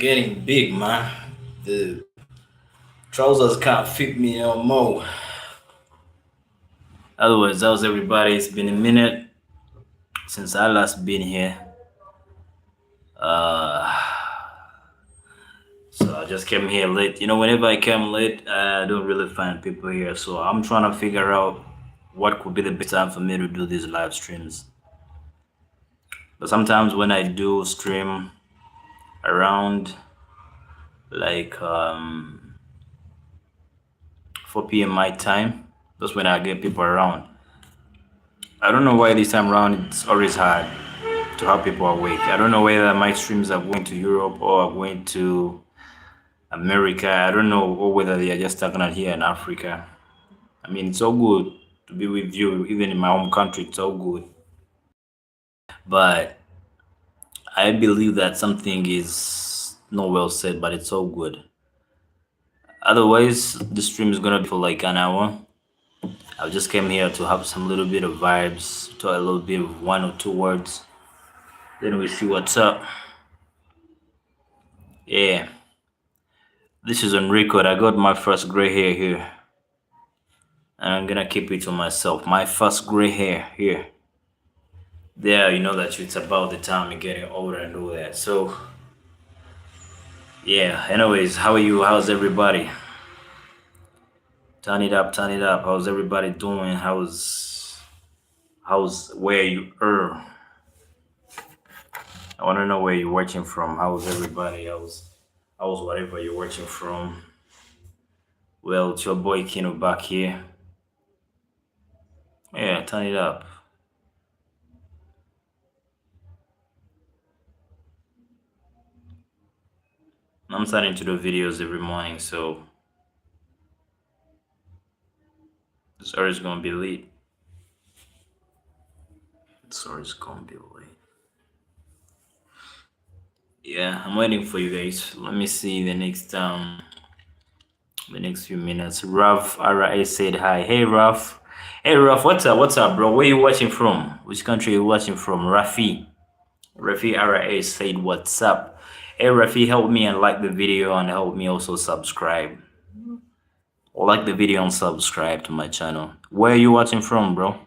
getting big, man. The trousers can't fit me no more. Otherwise, how's everybody? It's been a minute since I last been here. Uh, so I just came here late. Whenever I come late, I don't really find people here. So I'm trying to figure out what could be the best time for me to do these live streams. But sometimes when I do stream around like 4 p.m. my time, that's when I get people around. I don't know why this time around it's always hard to have people awake. I don't know whether my streams are going to Europe or are going to America. I don't know, or whether they are just stagnant here in Africa. I mean, it's so good to be with you, even in my home country. It's so good, but I believe that something is not well said, but it's so good. Otherwise, the stream is gonna be for like an hour. I just came here to have some little bit of vibes, talk a little bit of one or two words. Then we see what's up. Yeah, this is on record. I got my first gray hair here, and I'm gonna keep it to myself. My first gray hair here. There, you know that it's about the time you're getting older and all that. So, yeah. Anyways, how are you? How's everybody? Turn it up, turn it up. How's everybody doing? How's where you are? I want to know where you're watching from. How's everybody? How's whatever you're watching from? Well, it's your boy Kino back here. Yeah, turn it up. I'm starting to do videos every morning, so it's always gonna be late. It's always gonna be late. Yeah, I'm waiting for you guys. Let me see the next few minutes. Raf RA said hi. Hey Raf. Hey Raf, what's up? What's up, bro? Where you watching from? Which country you watching from? Rafi. Rafi RA said what's up. Hey Rafi, help me and like the video and help me also subscribe. Like the video and subscribe to my channel. Where are you watching from, bro?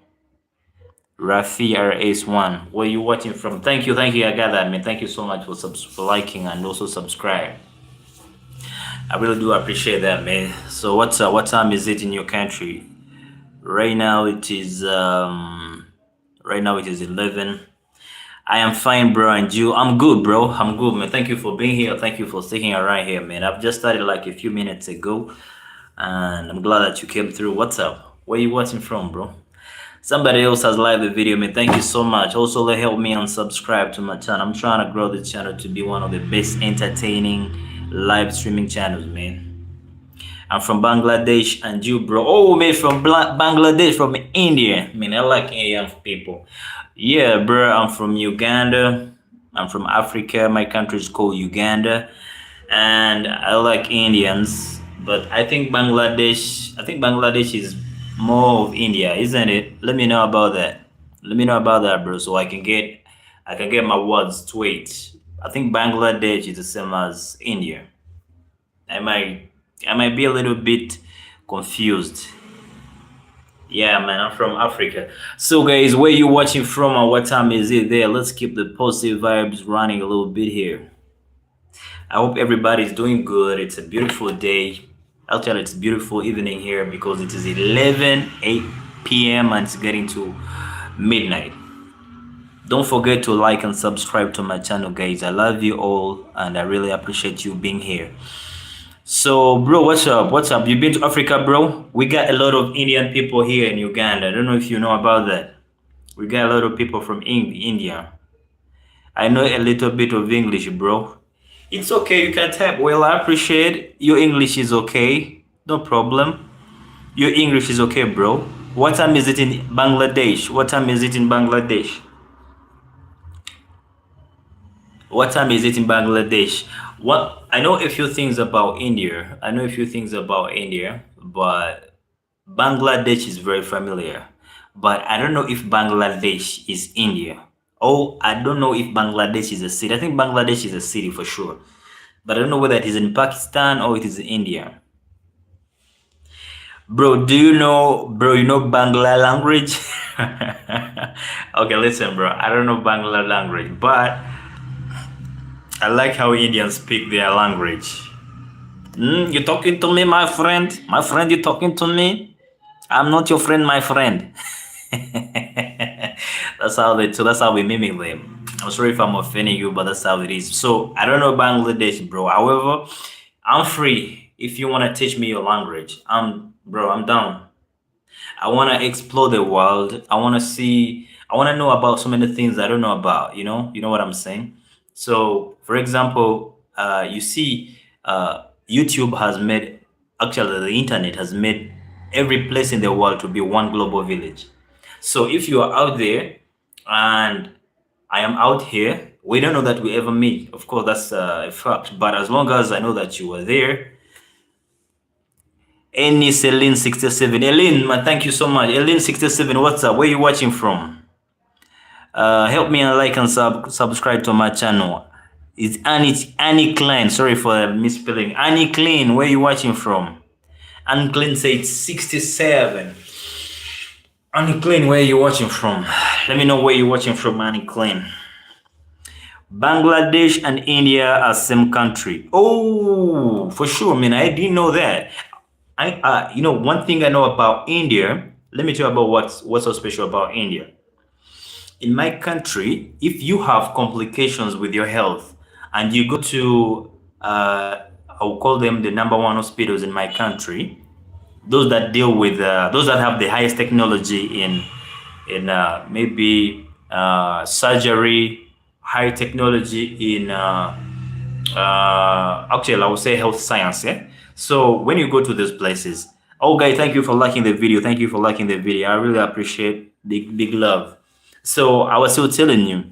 Rafi RS1. Where are you watching from? Thank you. I got that, man. Thank you so much for liking and also subscribe. I really do appreciate that, man. So what's up? What time is it in your country? Right now it is 11. I am fine, bro, and you? I'm good, bro. I'm good, man. Thank you for being here. Thank you for sticking around here, man. I've just started like a few minutes ago, and I'm glad that you came through. What's up? Where you watching from, bro? Somebody else has liked the video, man. Thank you so much. Also, help me and subscribe to my channel. I'm trying to grow the channel to be one of the best entertaining live streaming channels, man. I'm from Bangladesh, and you, bro? Oh, man, from Bangladesh, from India. Man, I like Indian people. Yeah, bro, I'm from Uganda. I'm from Africa. My country is called Uganda, and I like Indians. But I think Bangladesh is more of India, isn't it? Let me know about that. Bro, so I can get my words straight. I think Bangladesh is the same as India. I might be a little bit confused. Yeah, man, I'm from Africa. So, guys, where you watching from and what time is it there? Let's keep the positive vibes running a little bit here. I hope everybody's doing good. It's a beautiful day. Actually, it's a beautiful evening here because it is 8 p.m. and it's getting to midnight. Don't forget to like and subscribe to my channel, guys. I love you all and I really appreciate you being here. So, bro, what's up? You been to Africa, bro? We got a lot of Indian people here in Uganda. I don't know if you know about that. We got a lot of people from India. I know a little bit of English, bro. It's okay, you can type. Well, I appreciate your English is okay. No problem. Your English is okay, bro. What time is it in Bangladesh? What time is it in Bangladesh? What I know a few things about India. But Bangladesh is very familiar. But I don't know if Bangladesh is India. Oh, I don't know if Bangladesh is a city. I think Bangladesh is a city for sure. but I don't know whether it is in Pakistan or it is in India. Bro, you know Bangla language? Okay, listen, bro. I don't know Bangla language, but I like how Indians speak their language. You talking to me, my friend? My friend, you talking to me? I'm not your friend, my friend. That's how we mimic them. I'm sorry if I'm offending you, but that's how it is. So I don't know Bangladesh, bro. However, I'm free. If you wanna teach me your language, I'm down. I wanna explore the world. I wanna know about so many things I don't know about, you know what I'm saying? So for example, you see, YouTube has made actually the internet has made every place in the world to be one global village. So if you are out there and I am out here, we don't know that we ever meet. Of course, that's a fact. But as long as I know that you were there, any Celine 67, Eileen, man, thank you so much. Eileen 67, what's up? Where you watching from? Help me and like and subscribe to my channel. It's Annie Klein. Sorry for misspelling. Annie Klein, where you watching from? Annie Klein said 67. Annie Klein, where you watching from? Let me know where you watching from, Annie Klein. Bangladesh and India are same country. Oh, for sure, man. I didn't know that. One thing I know about India. Let me tell you about what's so special about India. In my country, if you have complications with your health and you go to, I'll call them the number one hospitals in my country, those that deal with, those that have the highest technology in maybe surgery, high technology in actually I would say health science. Yeah. So when you go to these places, oh guys, thank you for liking the video. Thank you for liking the video. I really appreciate big love. So I was still telling you,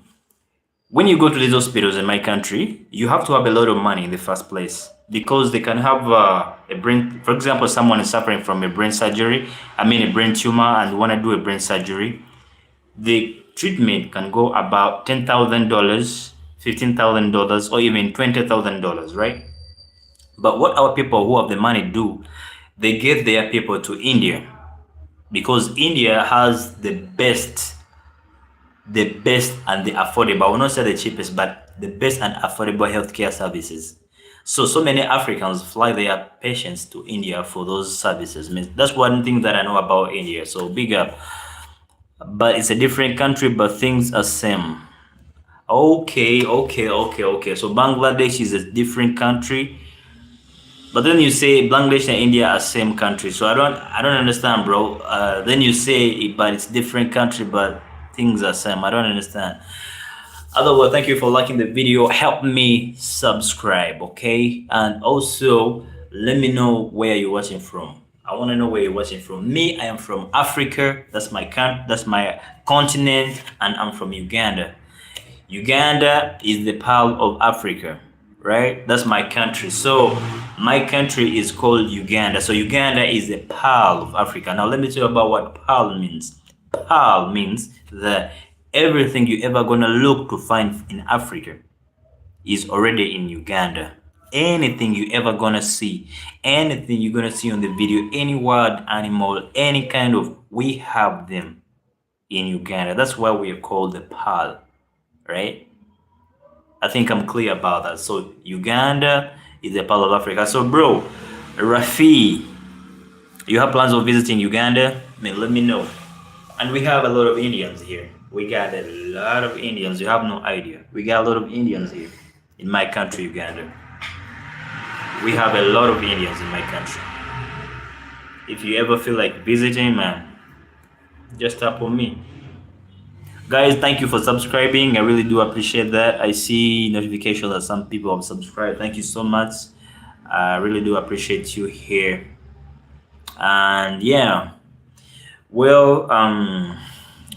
when you go to these hospitals in my country, you have to have a lot of money in the first place because they can have a brain. For example, someone is suffering from a brain surgery. I mean, a brain tumor, and want to do a brain surgery. The treatment can go about $10,000, $15,000, or even $20,000, right? But what our people who have the money do, they get their people to India because India has the best and the affordable, I will not say the cheapest, but the best and affordable healthcare services. So many Africans fly their patients to India for those services. I mean, that's one thing that I know about India. So big up. But it's a different country, but things are same. Okay. So Bangladesh is a different country. But then you say Bangladesh and India are same country. So I don't understand, bro. Then you say but it's different country, but things are same. I don't understand. Otherwise, thank you for liking the video. Help me subscribe, okay? And also let me know where you're watching from. I want to know where you're watching from. Me, I am from Africa. That's my continent, and I'm from Uganda. Uganda is the pearl of Africa, right? That's my country. So my country is called Uganda. So Uganda is the pearl of Africa. Now let me tell you about what pearl means. Pearl means that everything you ever gonna look to find in Africa is already in Uganda. Anything you ever gonna see, anything you're gonna see on the video, any wild animal, any kind of, we have them in Uganda. That's why we are called the pearl, right? I think I'm clear about that. So Uganda is a part of Africa. So bro, Rafi, you have plans of visiting Uganda? Man, let me know. And we have a lot of Indians here. We got a lot of Indians. You have no idea. We got a lot of Indians here in my country, Uganda. We have a lot of Indians in my country. If you ever feel like visiting, man, just tap on me. Guys, thank you for subscribing. I really do appreciate that. I see notifications that some people have subscribed. Thank you so much. I really do appreciate you here. And yeah, well,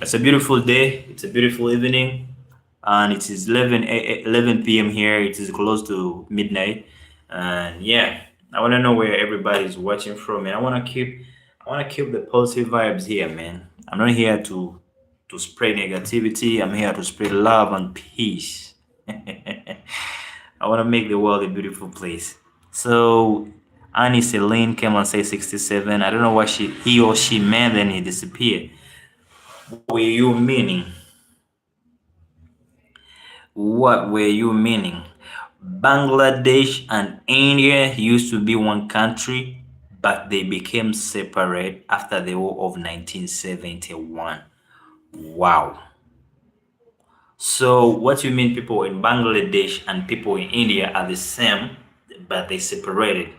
it's a beautiful day. It's a beautiful evening, and it is 11 p.m. here. It is close to midnight, and yeah, I want to know where everybody's watching from, and I want to keep the positive vibes here, man. I'm not here to spread negativity. I'm here to spread love and peace. I want to make the world a beautiful place. So Annie Celine came and said 67. I don't know what he or she meant, then he disappeared. What were you meaning? What were you meaning? Bangladesh and India used to be one country, but they became separate after the war of 1971. Wow. So what you mean people in Bangladesh and people in India are the same, but they separated?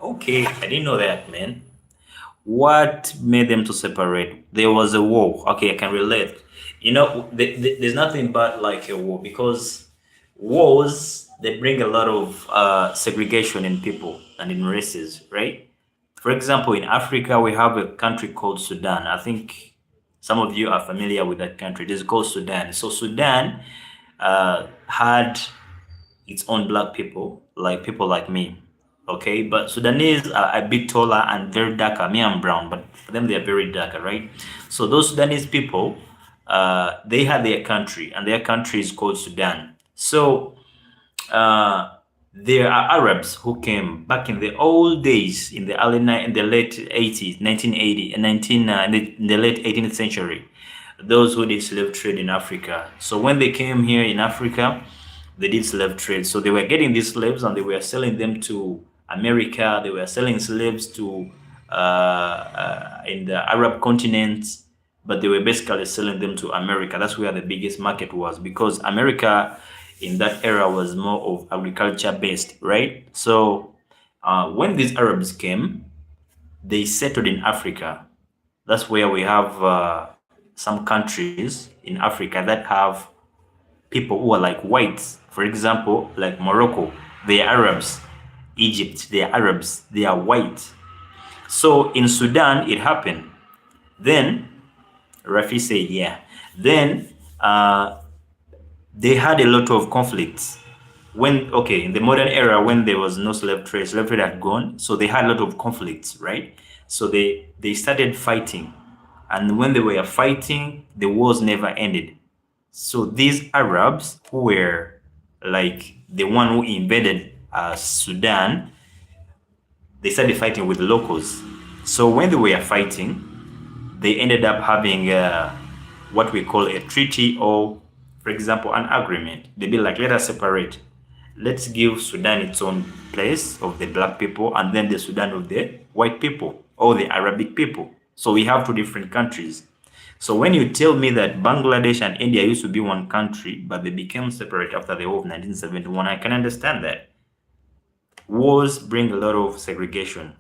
Okay, I didn't know that, man. What made them to separate? There was a war. Okay, I can relate. There's nothing but like a war because wars they bring a lot of segregation in people and in races, right? For example, in Africa, we have a country called Sudan. I think some of you are familiar with that country. It is called Sudan. So Sudan had its own black people like me. Okay, but Sudanese are a bit taller and very darker. Me, I'm brown, but for them, they are very darker, right? So those Sudanese people, they had their country, and their country is called Sudan. So uh, there are Arabs who came back in the old days, in the in the late 80s, 1980, and 19 in the late 18th century. Those who did slave trade in Africa. So when they came here in Africa, they did slave trade. So they were getting these slaves and they were selling them to America. They were selling slaves to in the Arab continent, but they were basically selling them to America. That's where the biggest market was because America in that era was more of agriculture based, right? So when these Arabs came, they settled in Africa. That's where we have some countries in Africa that have people who are like whites. For example, like Morocco, they are Arabs. Egypt, they are Arabs. They are white. So in Sudan, it happened. Then Rafi said, yeah. Then they had a lot of conflicts. In the modern era, when there was no slave trade had gone, so they had a lot of conflicts, right? So they started fighting, and when they were fighting, the wars never ended. So these Arabs who were like the one who invaded Sudan, they started fighting with the locals. So when they were fighting, they ended up having what we call a treaty or, for example, an agreement. They'd be like, let us separate. Let's give Sudan its own place of the black people and then the Sudan of the white people or the Arabic people. So we have two different countries. So when you tell me that Bangladesh and India used to be one country, but they became separate after the war of 1971, I can understand that. Wars bring a lot of segregation.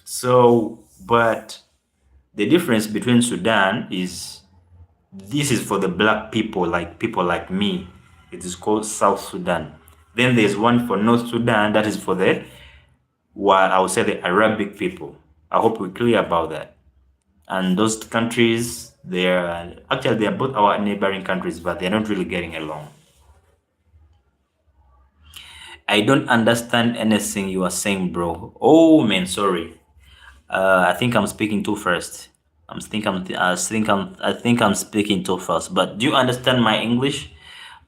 So, but the difference between Sudan is this is for the black people like me. It is called South Sudan. Then there's one for North Sudan that is for the, what I would say, the Arabic people. I hope we're clear about that. And those countries, they're both our neighboring countries, but they're not really getting along. I don't understand anything you are saying, bro. Oh man, sorry. I think I'm speaking too first. I think I'm speaking too fast. But do you understand my English?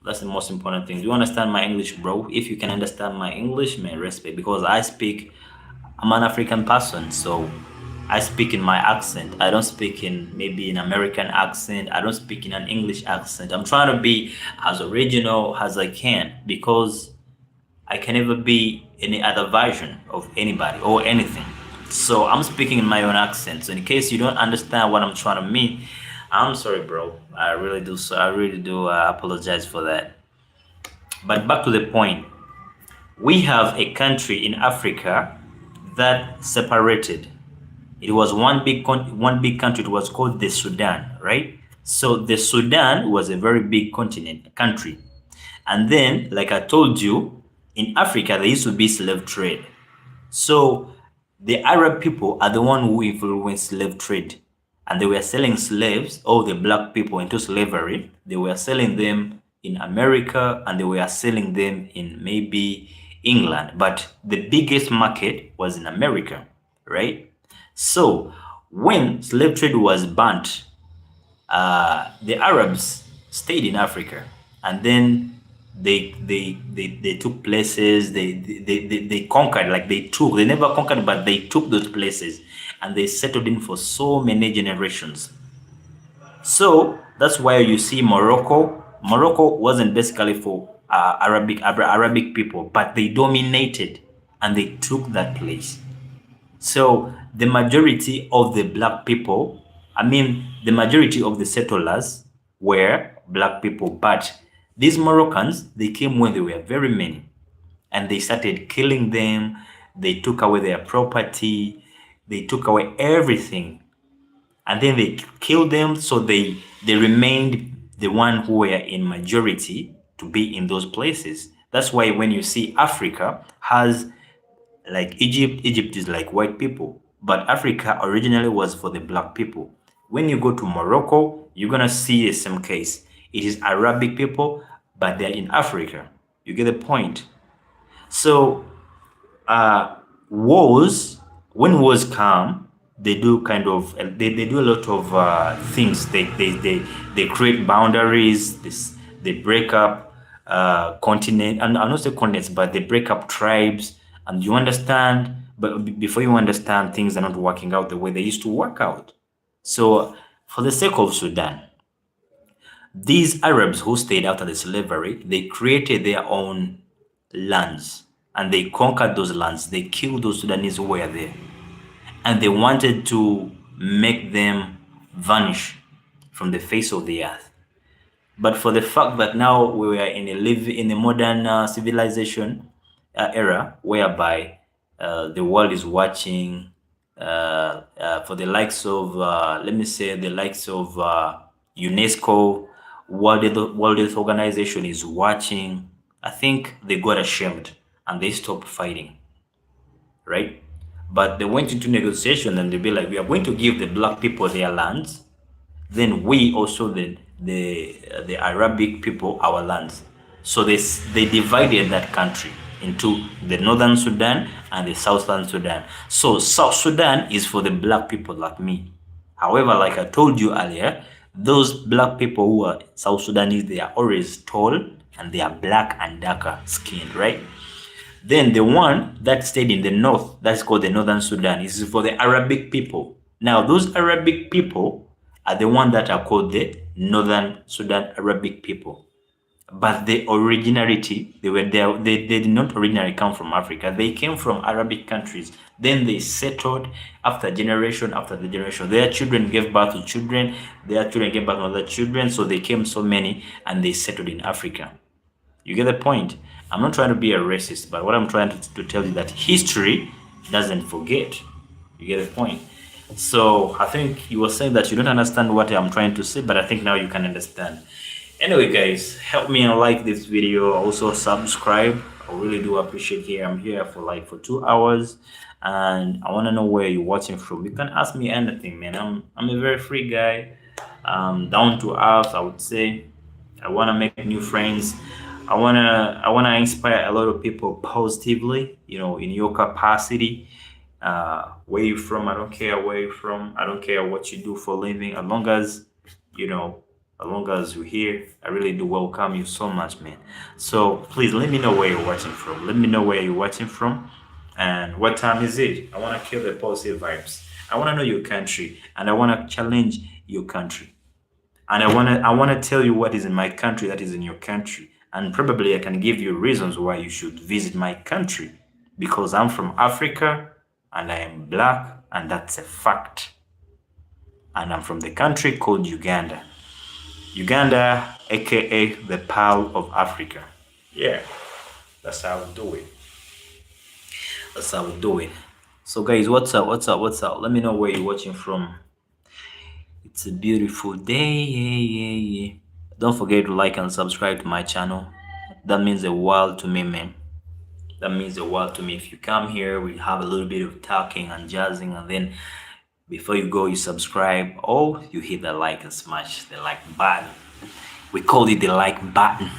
That's the most important thing. Do you understand my English, bro? If you can understand my English, man, respect. Because I'm an African person, so I speak in my accent. I don't speak in maybe an American accent. I don't speak in an English accent. I'm trying to be as original as I can because I can never be any other version of anybody or anything. So I'm speaking in my own accent. So in case you don't understand what I'm trying to mean, I'm sorry, bro. I really do. So I really do apologize for that. But back to the point, we have a country in Africa that separated. It was one big country. It was called the Sudan, right? So the Sudan was a very big continent, country. And then, like I told you, in Africa, there used to be slave trade. So the Arab people are the one who influenced slave trade. And they were selling slaves, all the black people, into slavery. They were selling them in America and they were selling them in maybe England. But the biggest market was in America, right? So when slave trade was banned, the Arabs stayed in Africa. And then They took places. They conquered, like they never conquered, but they took those places and they settled in for so many generations. So that's why you see Morocco. Morocco wasn't basically for Arabic people, but they dominated and they took that place. So the majority of the black people, I mean, the majority of the settlers were black people, but these Moroccans, they came when they were very many and they started killing them. They took away their property. They took away everything and then they killed them. So they remained the one who were in majority to be in those places. That's why when you see Africa has like Egypt is like white people, but Africa originally was for the black people. When you go to Morocco, you're gonna see the same case. It is Arabic people, but they're in Africa. You get the point. So uh, wars, when wars come, they do kind of they do a lot of things. They create boundaries. They break up continent, and I not say continents, but they break up tribes. And you understand, but before you understand, things are not working out the way they used to work out. So, for the sake of Sudan, these Arabs who stayed after the slavery, they created their own lands and they conquered those lands. They killed those Sudanese who were there and they wanted to make them vanish from the face of the earth. But for the fact that now we are in a modern civilization era, whereby the world is watching, for the likes of, let me say, the likes of UNESCO, World Health Organization is watching. I think they got ashamed and they stopped fighting, right? But they went into negotiation and they be like, we are going to give the black people their lands, then we also the Arabic people our lands. So they divided that country into the northern Sudan and the southern Sudan. So South Sudan is for the black people like me. However, like I told you earlier, those black people who are South Sudanese, they are always tall and they are black and darker skinned, right? Then the one that stayed in the north, that's called the Northern Sudan, is for the Arabic people. Now, those Arabic people are the one that are called the Northern Sudan Arabic people. But the originality, they were there, they did not originally come from Africa. They came from Arabic countries. Then they settled after generation after the generation. Their children gave birth to children, their children gave birth to other children, so they came so many and they settled in Africa. You get the point? I'm not trying to be a racist, but what I'm trying to tell you that history doesn't forget. You get the point? So I think you were saying that you don't understand what I'm trying to say, but I think now you can understand. Anyway, guys, help me and like this video. Also subscribe. I really do appreciate here. I'm here for 2 hours, and I want to know where you're watching from. You can ask me anything, man. I'm a very free guy. Down to earth, I would say. I want to make new friends. I wanna inspire a lot of people positively. In your capacity. Where you from? I don't care where you from. I don't care what you do for a living. As long as you're here, I really do welcome you so much, man. So please let me know where you're watching from. Let me know where you're watching from and what time is it. I want to kill the positive vibes. I want to know your country and I want to challenge your country. And I want to tell you what is in my country that is in your country. And probably I can give you reasons why you should visit my country. Because I'm from Africa and I am black and that's a fact. And I'm from the country called Uganda. Uganda, aka the Pearl of Africa. Yeah, that's how we do it. That's how we do it. So guys, what's up? What's up? What's up? Let me know where you're watching from. It's a beautiful day. Yeah. Don't forget to like and subscribe to my channel. That means the world to me, man. That means the world to me. If you come here, we have a little bit of talking and jazzing, and then before you go, you subscribe or you hit the like and smash the like button. We call it the like button.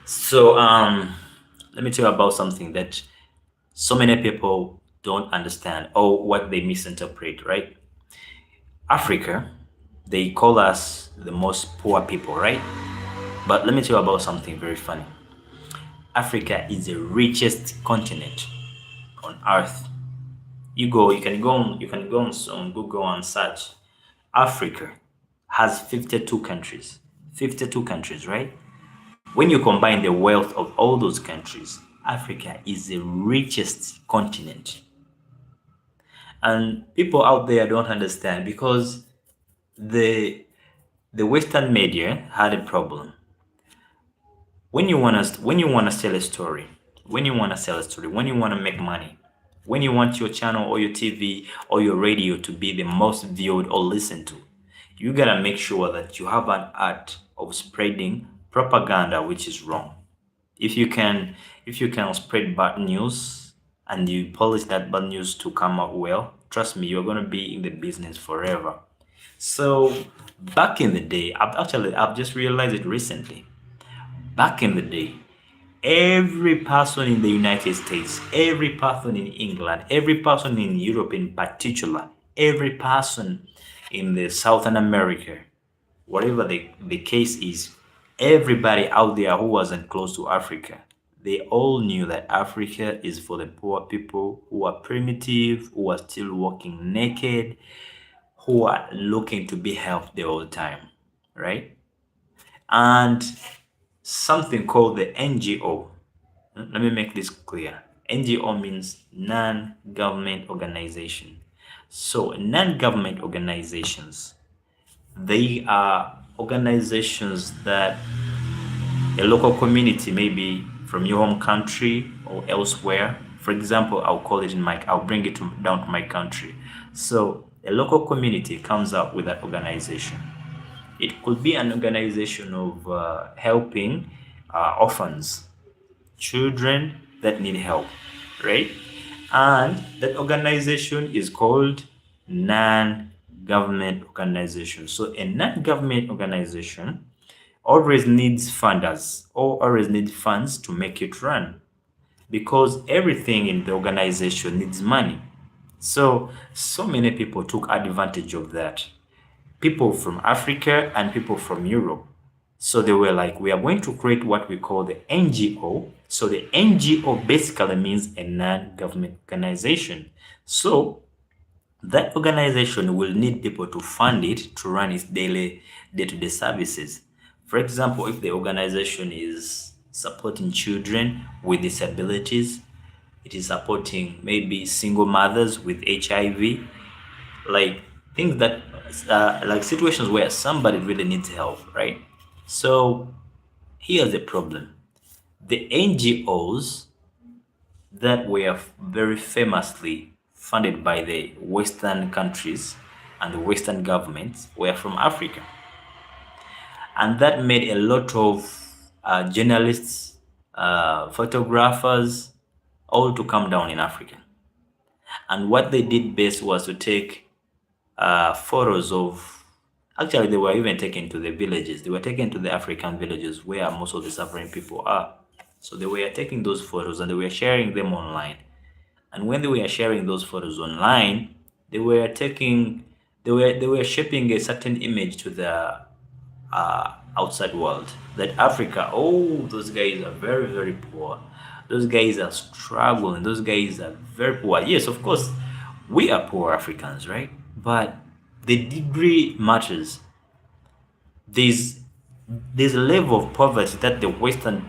So let me tell you about something that so many people don't understand or what they misinterpret, right? Africa, they call us the most poor people, right? But let me tell you about something very funny. Africa is the richest continent on earth. You can go on Google and search. Africa has 52 countries. 52 countries, right? When you combine the wealth of all those countries, Africa is the richest continent. And people out there don't understand because the the Western media had a problem. When you wanna sell a story, when you wanna make money, when you want your channel or your TV or your radio to be the most viewed or listened to, you gotta make sure that you have an art of spreading propaganda which is wrong. If you can if you can spread bad news and you polish that bad news to come out well, trust me, you're gonna be in the business forever. So back in the day, I've just realized it recently. Back in the day, every person in the United States, every person in England, every person in Europe in particular, every person in the Southern America, whatever the case is, everybody out there who wasn't close to Africa, they all knew that Africa is for the poor people who are primitive, who are still walking naked, who are looking to be helped the whole time, right? And something called the NGO. Let me make this clear. NGO means non-government organization. So non-government organizations, they are organizations that a local community, maybe from your home country or elsewhere. For example, I'll bring it down to my country. So a local community comes up with that organization. It could be an organization of helping orphans, children that need help, right? And that organization is called non-government organization. So a non-government organization always needs funders or always needs funds to make it run because everything in the organization needs money. So many people took advantage of that, people from Africa and people from Europe. So they were like, we are going to create what we call the NGO. So the NGO basically means a non-government organization. So that organization will need people to fund it to run its daily day-to-day services. For example, if the organization is supporting children with disabilities, it is supporting maybe single mothers with HIV, like things that like situations where somebody really needs help, right? So here's the problem. The NGOs that were very famously funded by the Western countries and the Western governments were from Africa. And that made a lot of journalists, photographers, all to come down in Africa. And what they did best was to take photos of. Actually, they were even taken to the villages. They were taken to the African villages where most of the suffering people are. So they were taking those photos and they were sharing them online. And when they were sharing those photos online, they were taking, they were shaping a certain image to the outside world that Africa, oh, those guys are very, very poor. Those guys are struggling. Those guys are very poor. Yes, of course, we are poor Africans, right? But the degree matters. There's there's a level of poverty that the Western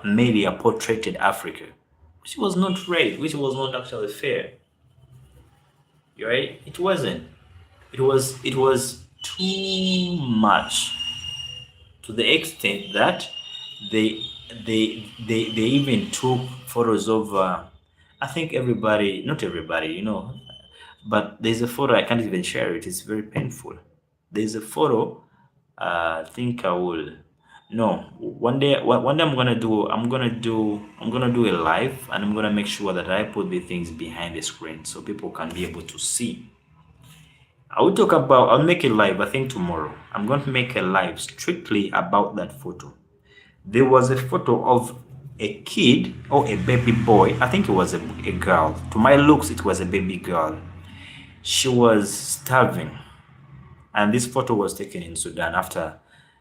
media portrayed Africa, which was not right, which was not actually fair, right? It wasn't. It was too much to the extent that they they even took photos of I think everybody, not everybody, but there's a photo I can't even share it. It's very painful. There's a photo. I think I will. No, one day I'm gonna do a live, and I'm gonna make sure that I put the things behind the screen so people can be able to see. I'll make a live, I think tomorrow. I'm going to make a live strictly about that photo. There was a photo of a kid or a baby boy. I think it was a girl. To my looks, it was a baby girl. She was starving. And this photo was taken in Sudan after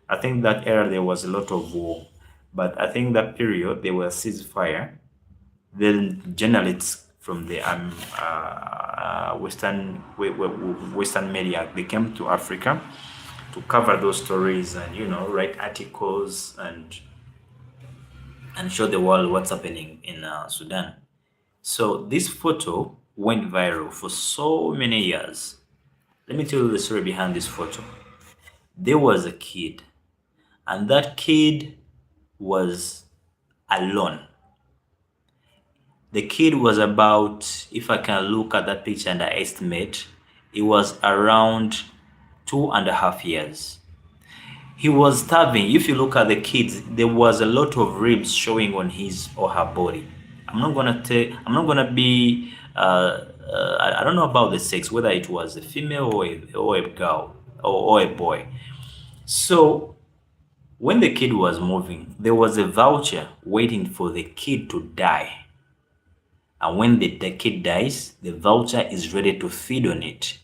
I think that era there was a lot of war, but I think that period there was ceasefire. Then journalists from the Western media, they came to Africa to cover those stories and write articles and show the world what's happening in Sudan. So this photo went viral for so many years. Let me tell you the story behind this photo. There was a kid, and that kid was alone. The kid was about, if I can look at that picture and I estimate, it was around 2.5 years. He was starving. If you look at the kids, there was a lot of ribs showing on his or her body. I'm not gonna be. I don't know about the sex, whether it was a female or a girl or a boy. So when the kid was moving, there was a vulture waiting for the kid to die. And when the kid dies, the vulture is ready to feed on it.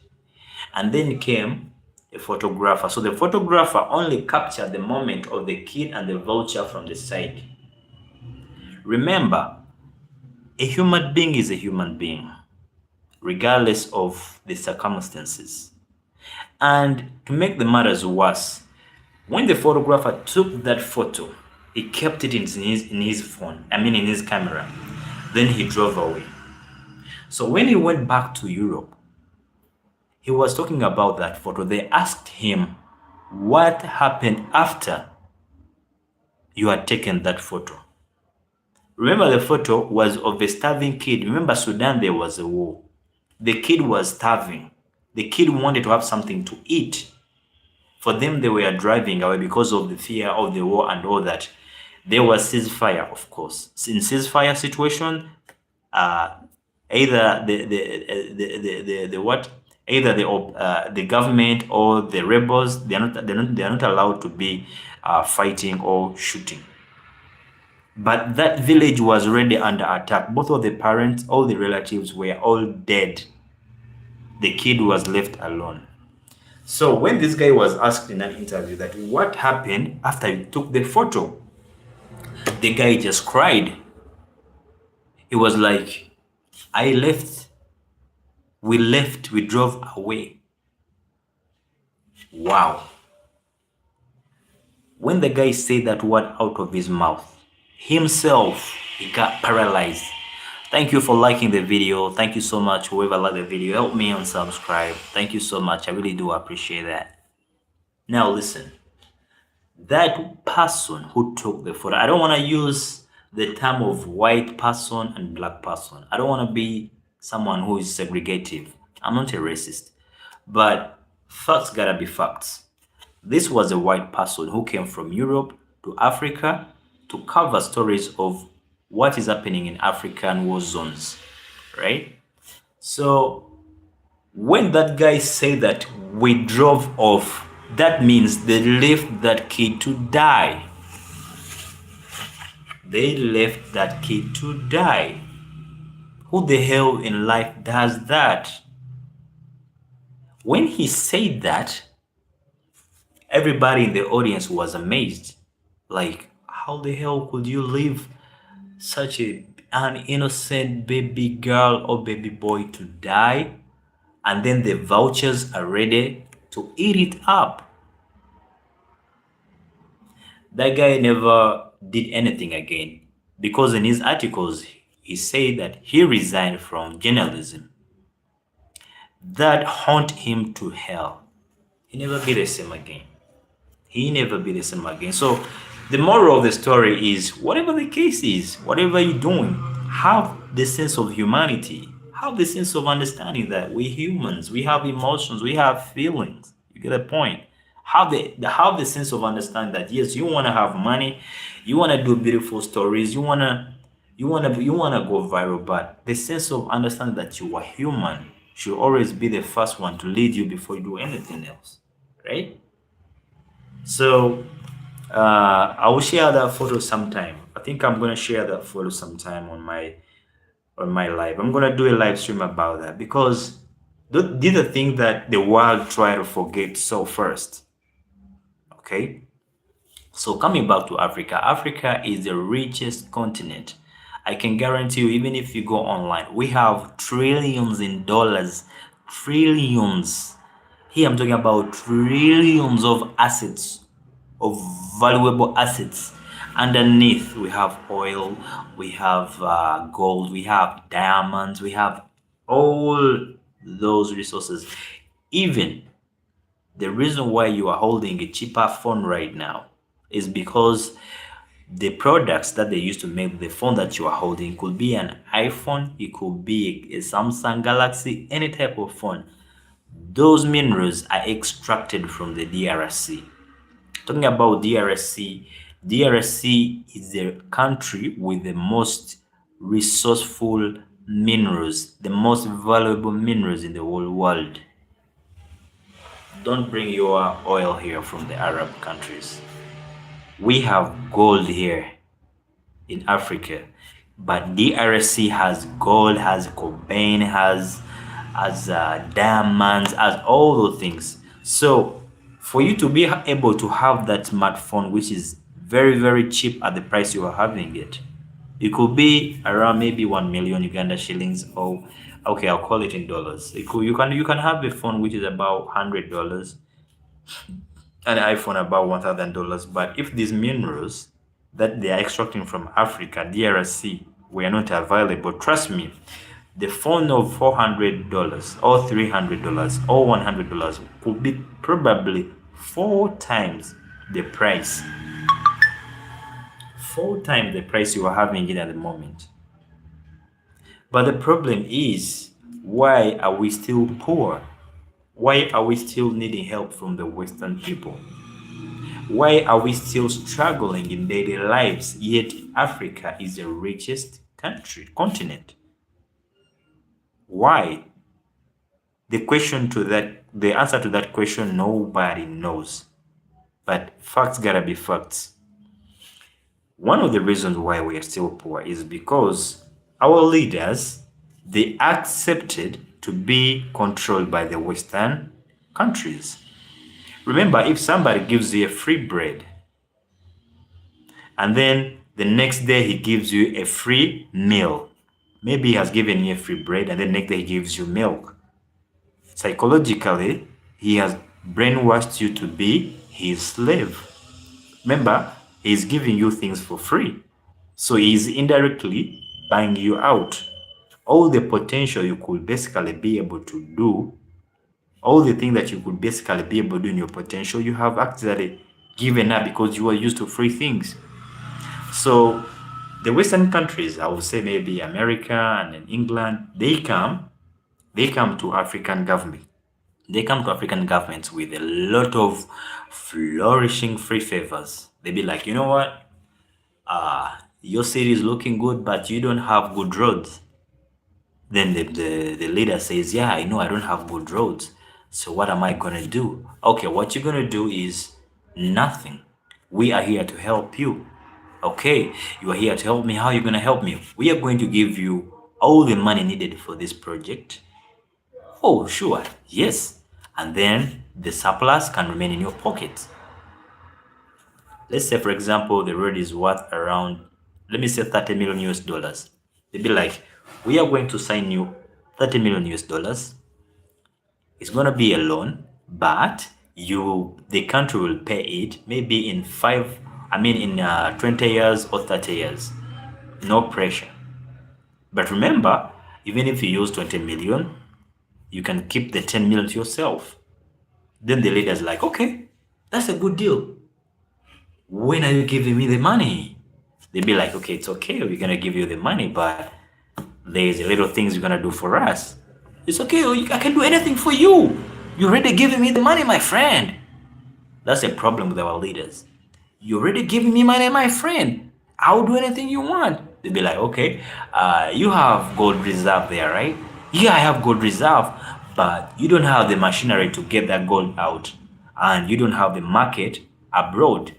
And then came a photographer. So the photographer only captured the moment of the kid and the vulture from the side. Remember, a human being is a human being, regardless of the circumstances. And to make the matters worse, when the photographer took that photo, he kept it in his phone, in his camera. Then he drove away. So when he went back to Europe, he was talking about that photo. They asked him, what happened after you had taken that photo? Remember, the photo was of a starving kid. Remember, Sudan, there was a war. The kid was starving. The kid wanted to have something to eat. For them, they were driving away because of the fear of the war and all that. There was ceasefire, of course. In ceasefire situation, either the government or the rebels, they are not allowed to be fighting or shooting. But that village was already under attack. Both of the parents, all the relatives were all dead. The kid was left alone. So when this guy was asked in an interview that what happened after you took the photo, the guy just cried. He was like, I left. We left. We drove away. Wow. When the guy said that word out of his mouth, himself, he got paralyzed. Thank you for liking the video. Thank you so much. Whoever liked the video, help me on subscribe. Thank you so much. I really do appreciate that. Now listen, that person who took the photo, I don't want to use the term of white person and black person. I don't want to be someone who is segregative. I'm not a racist, but facts gotta be facts. This was a white person who came from Europe to Africa to cover stories of what is happening in African war zones, right? So when that guy said that we drove off, that means they left that kid to die. They left that kid to die. Who the hell in life does that? When he said that, everybody in the audience was amazed. Like, how the hell could you leave such an innocent baby girl or baby boy to die, and then the vultures are ready to eat it up? That guy never did anything again, because in his articles he said that he resigned from journalism. That haunt him to hell. He never be the same again. He never be the same again. So the moral of the story is, whatever the case is, whatever you're doing, have the sense of humanity. Have the sense of understanding that we humans, we have emotions, we have feelings. You get a point. Have the sense of understanding that yes, you want to have money, you want to do beautiful stories, you want to go viral, but the sense of understanding that you are human should always be the first one to lead you before you do anything else, right? So I will share that photo sometime. I think I'm gonna share that photo sometime on my live. I'm gonna do a live stream about that, because these are things that the world try to forget so first. Okay, So coming back to Africa, Africa is the richest continent. I can guarantee you, even if you go online, we have trillions in dollars, trillions. Here I'm talking about trillions of assets, of valuable assets. Underneath, we have oil, we have gold, we have diamonds, we have all those resources. Even the reason why you are holding a cheaper phone right now is because the products that they use to make the phone that you are holding could be an iPhone, it could be a Samsung Galaxy, any type of phone. Those minerals are extracted from the DRC. Talking about DRC, DRC is the country with the most resourceful minerals, the most valuable minerals in the whole world. Don't bring your oil here from the Arab countries. We have gold here in Africa, but DRC has gold, has cobain, has diamonds, has all those things. So for you to be able to have that smartphone, which is very, very cheap at the price you are having it, it could be around maybe 1 million Uganda shillings, or okay, I'll call it in dollars. You can have a phone which is about $100, an iPhone about $1,000. But if these minerals that they are extracting from Africa, DRC, were not available, trust me, the phone of $400 or $300 or $100 could be probably 4 times the price. 4 times the price you are having it at the moment. But the problem is, why are we still poor? Why are we still needing help from the Western people? Why are we still struggling in daily lives, yet Africa is the richest continent? Why? The answer to that question, nobody knows. But facts gotta be facts. One of the reasons why we are still poor is because our leaders, they accepted to be controlled by the Western countries. Remember, if somebody gives you a free bread, and then the next day he gives you a free meal, maybe he has given you a free bread and the next day he gives you milk. Psychologically, he has brainwashed you to be his slave. Remember, he's giving you things for free. So he's indirectly buying you out. All the potential you could basically be able to do, all the things that you could basically be able to do in your potential, you have actually given up because you are used to free things. So the Western countries, I would say maybe America and England, they come to African government. They come to African governments with a lot of flourishing free favors. They be like, you know what? Your city is looking good, but you don't have good roads. Then the leader says, yeah, I know I don't have good roads. So what am I gonna do? Okay, what you're gonna do is nothing. We are here to help you. Okay, you are here to help me. How are you gonna help me? We are going to give you all the money needed for this project. Oh, sure, yes. And then the surplus can remain in your pocket. Let's say, for example, the road is worth around, let me say 30 million US dollars. They'd be like, we are going to sign you 30 million US dollars. It's going to be a loan, but the country will pay it maybe in 20 years or 30 years. No pressure. But remember, even if you use 20 million, you can keep the 10 million to yourself. Then the leader's like, okay, that's a good deal. When are you giving me the money? They'd be like, okay, it's okay, we're gonna give you the money, but there's a little things you're gonna do for us. It's okay, I can do anything for you. You're already giving me the money, my friend. That's a problem with our leaders. You're already giving me money, my friend. I'll do anything you want. They'd be like, okay, you have gold reserve there, right? Yeah, I have gold reserve, but you don't have the machinery to get that gold out, and you don't have the market abroad.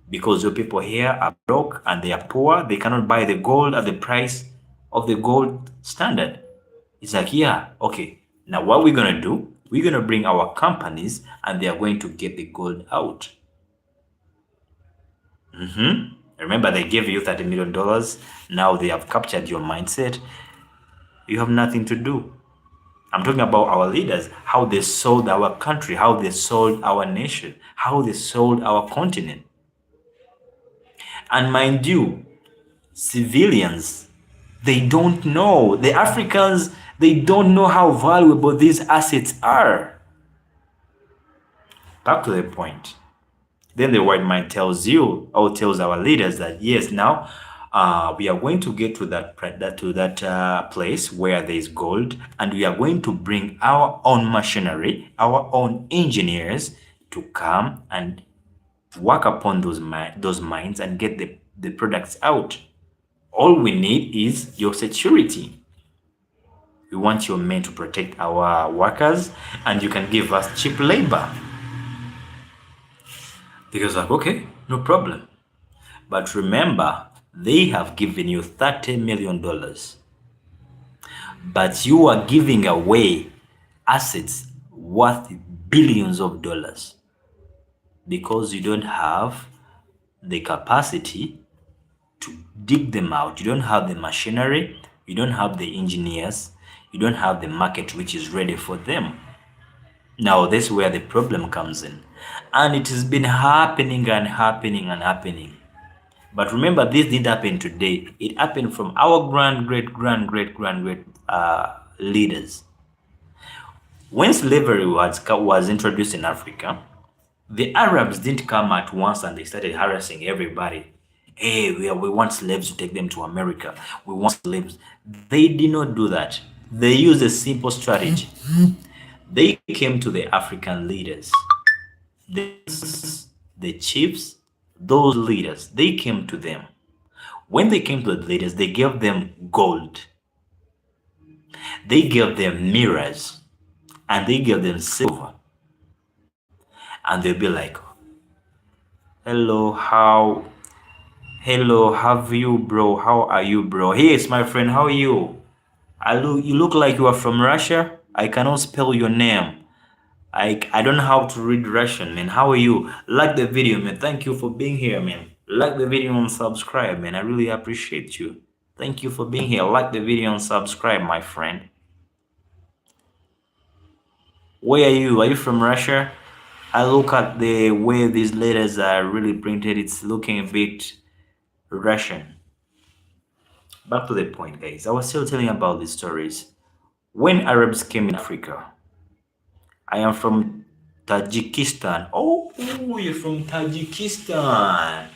Because your people here are broke and they are poor, they cannot buy the gold at the price of the gold standard. It's like, yeah, okay, now what we're gonna do, we're gonna bring our companies and they are going to get the gold out. Remember, they gave you $30 million. Now they have captured your mindset. You have nothing to do. I'm talking about our leaders, how they sold our country, how they sold our nation, how they sold our continent. And mind you, civilians, they don't know. The Africans, they don't know how valuable these assets are. Back to the point. Then the white man tells you, or tells our leaders that yes, now we are going to get to that place where there is gold, and we are going to bring our own machinery, our own engineers to come and work upon those mines and get the products out. All we need is your security. We want your men to protect our workers, and you can give us cheap labor. Because like, okay, no problem. But remember, they have given you $30 million. But you are giving away assets worth billions of dollars because you don't have the capacity to dig them out. You don't have the machinery, you don't have the engineers, you don't have the market which is ready for them. Now, this is where the problem comes in. And it has been happening and happening and happening. But remember, this didn't happen today. It happened from our great leaders. When slavery was introduced in Africa, the Arabs didn't come at once and they started harassing everybody. Hey, we want slaves to take them to America. We want slaves. They did not do that. They used a simple strategy. They came to the African leaders, the chiefs, those leaders. They came to them. When they came to the leaders, they gave them gold. They gave them mirrors, and they gave them silver. And they'll be like, hello, have you, bro? How are you, bro? Hey, it's my friend, how are you? You look like you are from Russia. I cannot spell your name. I don't know how to read Russian, man. How are you? Like the video, man. Thank you for being here, man. Like the video and subscribe, man. I really appreciate you. Thank you for being here. Like the video and subscribe, my friend. Where are you? Are you from Russia? I look at the way these letters are really printed. It's looking a bit Russian. Back to the point, guys. I was still telling about these stories. When Arabs came in Africa, I am from Tajikistan. Oh, you're from Tajikistan.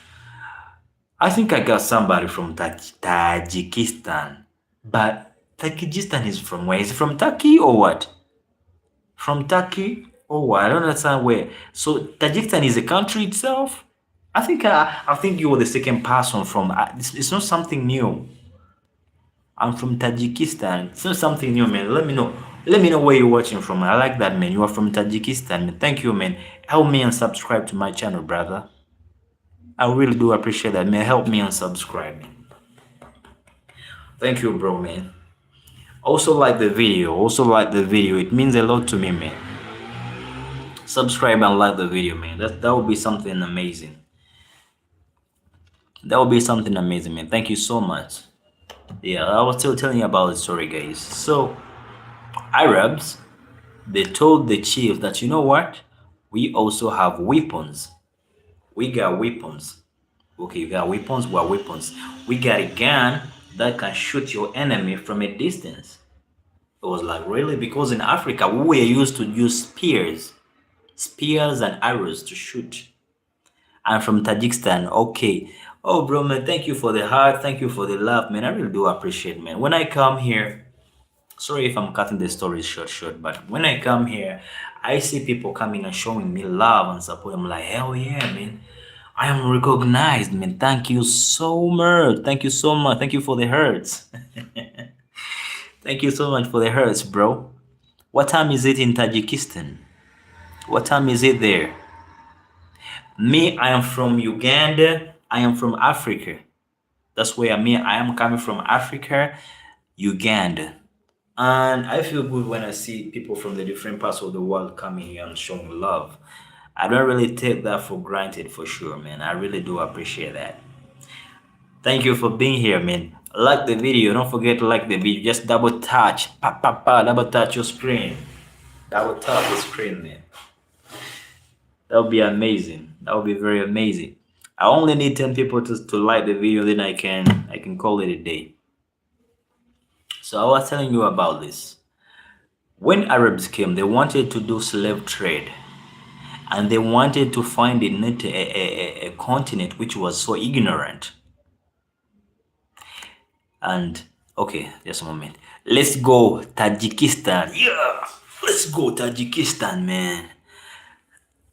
I think I got somebody from Tajikistan. But Tajikistan is from where? Is it from Turkey or what? From Turkey? Oh, I don't understand where. So Tajikistan is a country itself? I think you were the second person from. It's not something new. I'm from Tajikistan. It's not something new, man. Let me know. Let me know where you're watching from. I like that, man. You are from Tajikistan, man. Thank you, man. Help me and subscribe to my channel, brother. I really do appreciate that, man. Help me and subscribe. Thank you, bro, man. Also like the video. It means a lot to me, man. Subscribe and like the video, man. That would be something amazing. That would be something amazing, man. Thank you so much. Yeah, I was still telling you about the story, guys. So Arabs, they told the chief that, you know what, we also have weapons. We got weapons. Okay, you got weapons. What weapons? We got a gun that can shoot your enemy from a distance. It was like, really? Because in Africa we were used to use spears and arrows to shoot. I'm from Tajikistan. Okay. Oh, bro, man, thank you for the heart. Thank you for the love, man. I really do appreciate, man. When I come here, sorry if I'm cutting the story short, but when I come here, I see people coming and showing me love and support. I'm like, hell yeah, man. I am recognized, man. Thank you so much. Thank you so much. Thank you for the hurts. Thank you so much for the hurts, bro. What time is it in Tajikistan? What time is it there? Me, I am from Uganda. I am from Africa. That's where I am coming from, Africa, Uganda. And I feel good when I see people from the different parts of the world coming here and showing love. I don't really take that for granted for sure, man. I really do appreciate that. Thank you for being here, man. Like the video. Don't forget to like the video. Just double touch. Pa, pa, pa, double touch your screen. Double tap the screen, man. That would be amazing. That would be very amazing. I only need 10 people to like the video, then I can call it a day. So I was telling you about this. When Arabs came, they wanted to do slave trade, and they wanted to find a continent which was so ignorant. And okay, just a moment. Let's go Tajikistan. Yeah, let's go Tajikistan, man.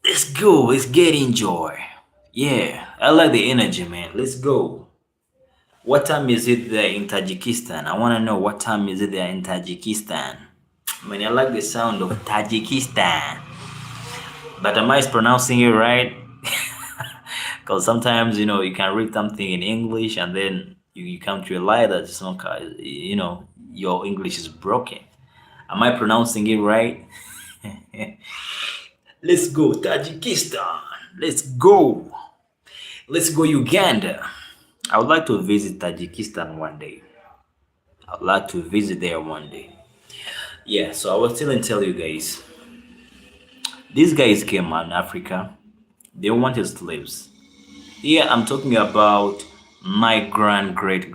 Let's go. Let's get enjoy. Yeah, I like the energy, man. Let's go. What time is it there in Tajikistan? I want to know what time is it there in Tajikistan. I mean, I like the sound of Tajikistan. But am I pronouncing it right? Because sometimes, you can read something in English and then you come to realize that your English is broken. Am I pronouncing it right? Let's go Tajikistan. Let's go. Let's go Uganda. I would like to visit Tajikistan one day. I would like to visit there one day. Yeah, so I was tell you guys. These guys came on Africa. They wanted slaves. Yeah, I'm talking about my great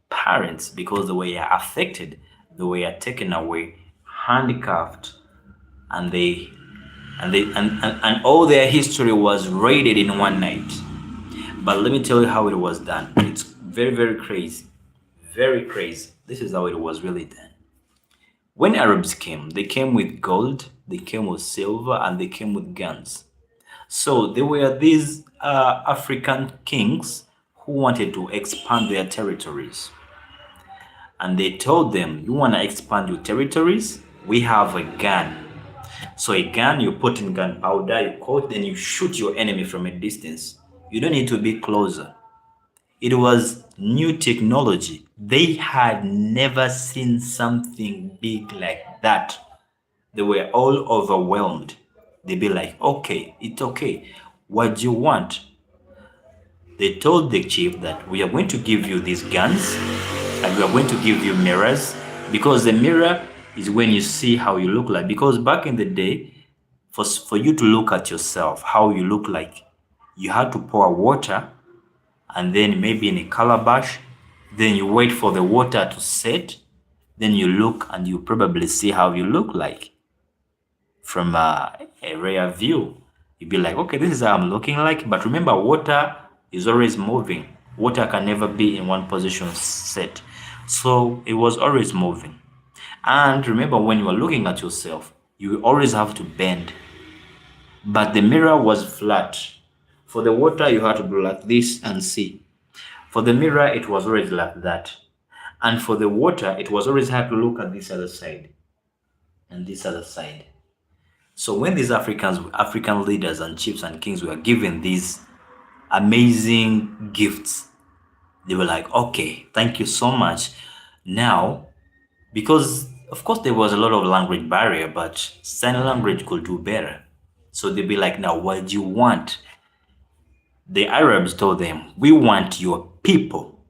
parents because they were affected, they were taken away, handcuffed, and and all their history was raided in one night. But let me tell you how it was done. It's very, very crazy. Very crazy. This is how it was really done. When Arabs came, they came with gold, they came with silver, and they came with guns. So there were these African kings who wanted to expand their territories. And they told them, you want to expand your territories? We have a gun. So a gun, you put in gunpowder, you coat, then you shoot your enemy from a distance. You don't need to be closer. It was new technology. They had never seen something big like that. They were all overwhelmed. They'd be like, okay, it's okay. What do you want? They told the chief that we are going to give you these guns and we are going to give you mirrors, because the mirror is when you see how you look like. Because back in the day, for you to look at yourself, how you look like, you had to pour water and then maybe in a calabash, then you wait for the water to set, then you look and you probably see how you look like from a rear view. You'd be like, okay, this is how I'm looking like. But remember, water is always moving. Water can never be in one position set. So it was always moving. And remember, when you are looking at yourself, you always have to bend. But the mirror was flat. For the water, you had to do like this and see. For the mirror, it was always like that. And for the water, it was always hard to look at this other side and this other side. So when these African leaders and chiefs and kings were given these amazing gifts, they were like, okay, thank you so much. Now, because of course there was a lot of language barrier, but sign language could do better. So they'd be like, now what do you want? The Arabs told them, we want your people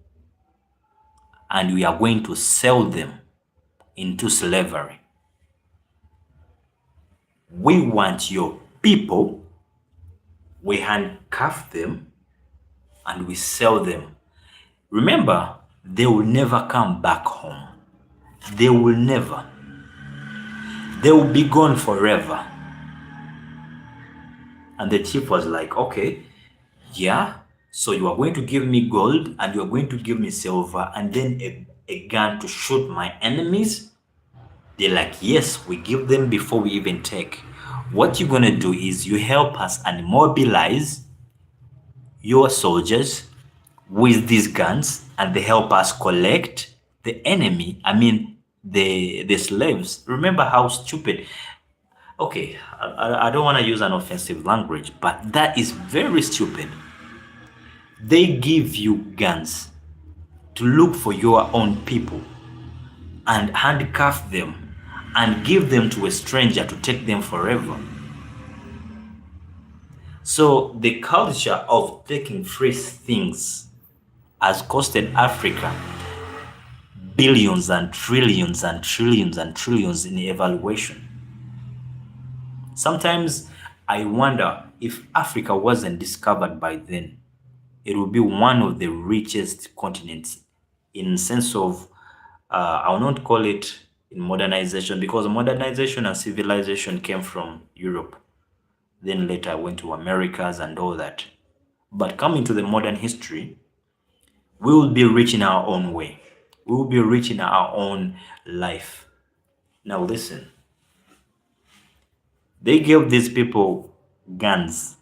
and we are going to sell them into slavery. We want your people, we handcuff them, and we sell them. Remember, they will never come back home. They will never. They will be gone forever. And the chief was like, okay, yeah, so you are going to give me gold and you are going to give me silver and then a gun to shoot my enemies? They're like, yes, we give them before we even take. What you're going to do is you help us and mobilize your soldiers with these guns, and they help us collect the enemy, the slaves. Remember how stupid. Okay, I don't want to use an offensive language, but that is very stupid. They give you guns to look for your own people and handcuff them and give them to a stranger to take them forever. So the culture of taking free things has costed Africa billions and trillions and trillions and trillions in evaluation. Sometimes I wonder if Africa wasn't discovered by then, it would be one of the richest continents in sense of I will not call it in modernization because modernization and civilization came from Europe. Then later went to Americas and all that. But coming to the modern history, we will be rich in our own way. We will be rich in our own life. Now listen, they gave these people guns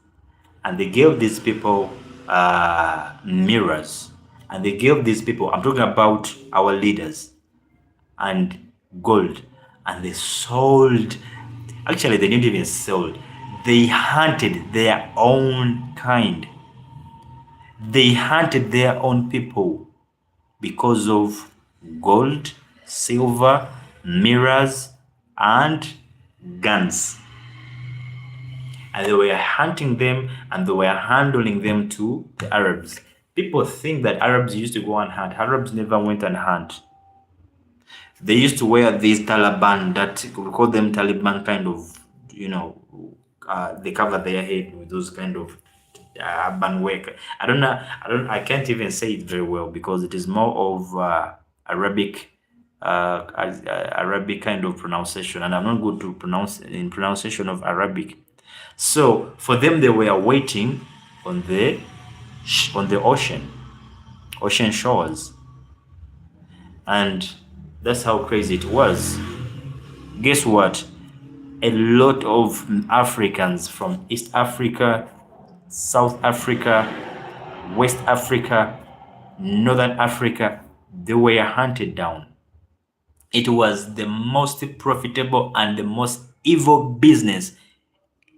and they gave these people mirrors and they gave these people, I'm talking about our leaders, and gold, and they sold, actually they didn't even sell, they hunted their own kind, they hunted their own people because of gold, silver, mirrors, and guns. And they were hunting them and they were handling them to the Arabs. People think that Arabs used to go and hunt. Arabs never went and hunt. They used to wear these Taliban, that we call them Taliban kind of, they cover their head with those kind of urban work. I can't even say it very well because it is more of Arabic, Arabic kind of pronunciation, and I'm not good to pronounce in pronunciation of Arabic. So for them, they were waiting on the ocean shores, and that's how crazy it was. Guess what? A lot of Africans from East Africa, South Africa, West Africa, Northern Africa, they were hunted down. It was the most profitable and the most evil business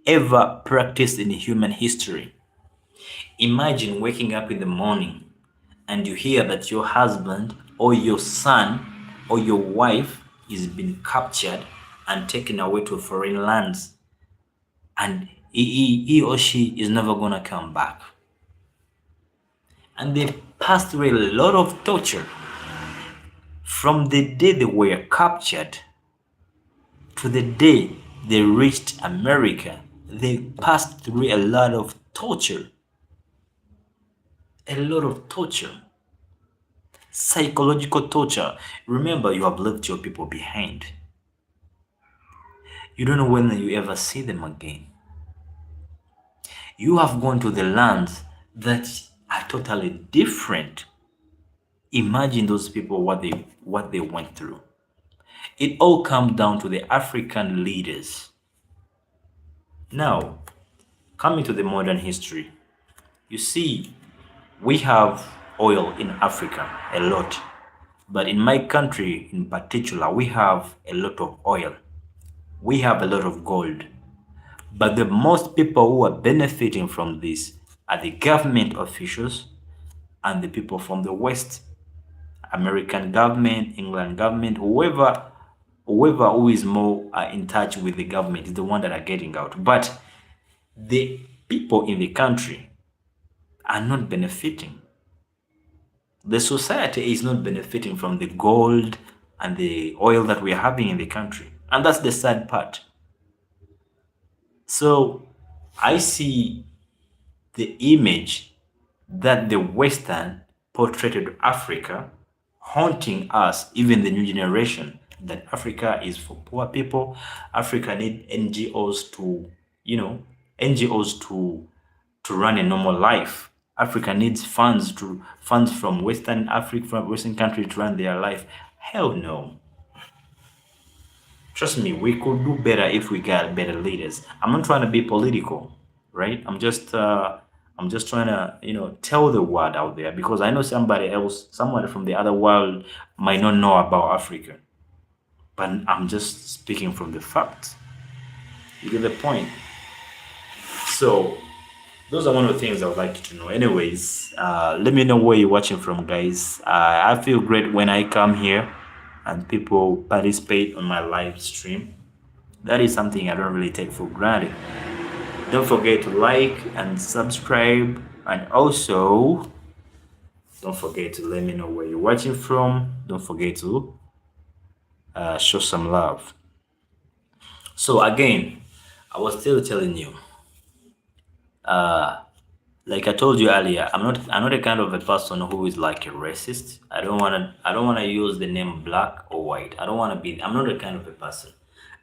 ever practiced in human history. Imagine waking up in the morning and you hear that your husband or your son or your wife is being captured and taken away to foreign lands, and he or she is never gonna come back. And they passed through a lot of torture from the day they were captured to the day they reached America. They passed through a lot of torture. A lot of torture. Psychological torture. Remember, you have left your people behind. You don't know when you ever see them again. You have gone to the lands that are totally different. Imagine those people, what they went through. It all comes down to the African leaders. Now, coming to the modern history, you see, we have oil in Africa, a lot. But in my country in particular, we have a lot of oil. We have a lot of gold. But the most people who are benefiting from this are the government officials and the people from the West. American government, England government, whoever who is more in touch with the government is the one that are getting out. But the people in the country are not benefiting. The society is not benefiting from the gold and the oil that we are having in the country. And that's the sad part. So I see the image that the Western portrayed Africa, haunting us, even the new generation, that Africa is for poor people. Africa need NGOs to, NGOs to run a normal life. Africa needs funds from Western Africa, from Western countries to run their life. Hell no. Trust me, we could do better if we got better leaders. I'm not trying to be political, right? I'm just trying to, tell the world out there, because I know somebody from the other world might not know about Africa. But I'm just speaking from the facts. You get the point? So those are one of the things I would like you to know. Anyways, let me know where you're watching from, guys. I feel great when I come here and people participate on my live stream. That is something I don't really take for granted. Don't forget to like and subscribe, and also don't forget to let me know where you're watching from. Don't forget to show some love. So again, I was still telling you, like I told you earlier, I'm not a kind of a person who is like a racist. I don't wanna use the name black or white. I'm not a kind of a person.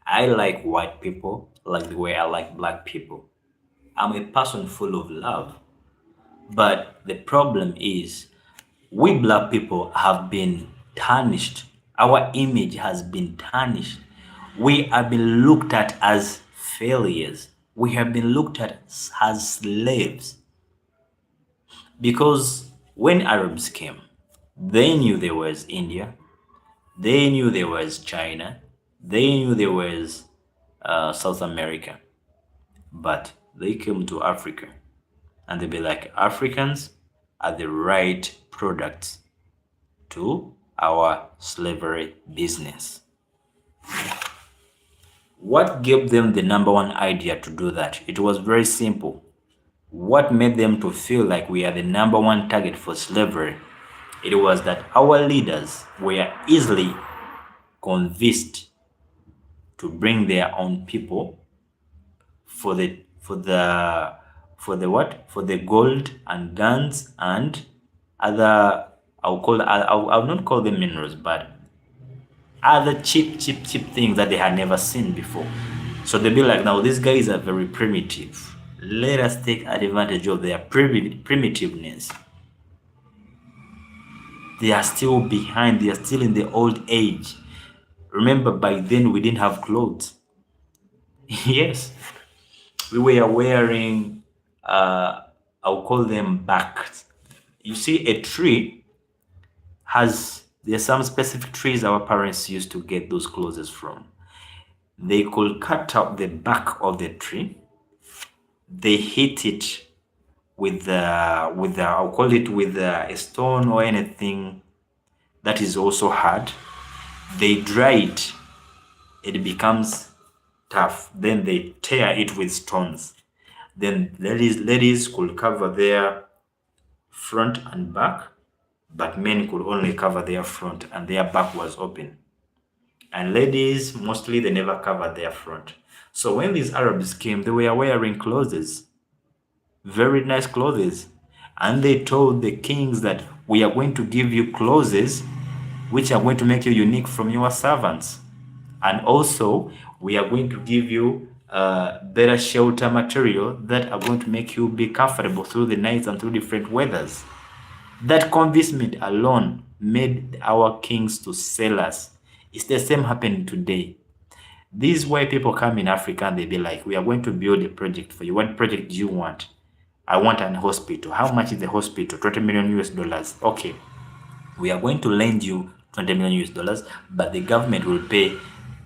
I like white people like the way I like black people. I'm a person full of love. But the problem is we black people have been tarnished. Our image has been tarnished. We have been looked at as failures. We have been looked at as slaves. Because when Arabs came, they knew there was India, they knew there was China, they knew there was South America, but they came to Africa and they be like, Africans are the right products to our slavery business. What gave them the number one idea to do that? It was very simple. What made them to feel like we are the number one target for slavery? It was that our leaders were easily convinced to bring their own people for the gold and guns and other, I'll not call them minerals, but other cheap things that they had never seen before. So they'll be like, now these guys are very primitive. Let us take advantage of their primitiveness. They are still behind, they are still in the old age. Remember, by then we didn't have clothes. Yes, we were wearing, I'll call them backs. You see, a tree there's some specific trees our parents used to get those clothes from. They could cut out the back of the tree, they hit it I'll call it with a stone or anything that is also hard. They dry it, it becomes tough. Then they tear it with stones. Then ladies could cover their front and back, but men could only cover their front and their back was open. And ladies, mostly they never covered their front. So when these Arabs came, they were wearing clothes, very nice clothes. And they told the kings that we are going to give you clothes which are going to make you unique from your servants. And also, we are going to give you better shelter material that are going to make you be comfortable through the nights and through different weathers. That convincement alone made our kings to sell us. It's the same happening today. These white people come in Africa and they be like, we are going to build a project for you. What project do you want? I want an hospital. How much is the hospital? 20 million US dollars. Okay. We are going to lend you 20 million US dollars, but the government will pay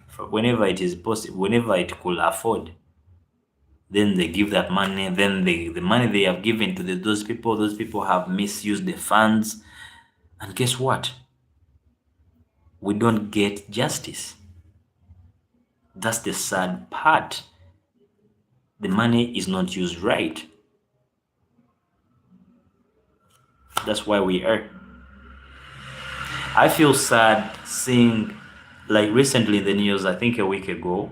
for whenever it is possible, whenever it could afford. Then they give that money. Then the money they have given to those people have misused the funds. And guess what? We don't get justice. That's the sad part. The money is not used right. That's why we are. I feel sad seeing, like recently in the news, I think a week ago,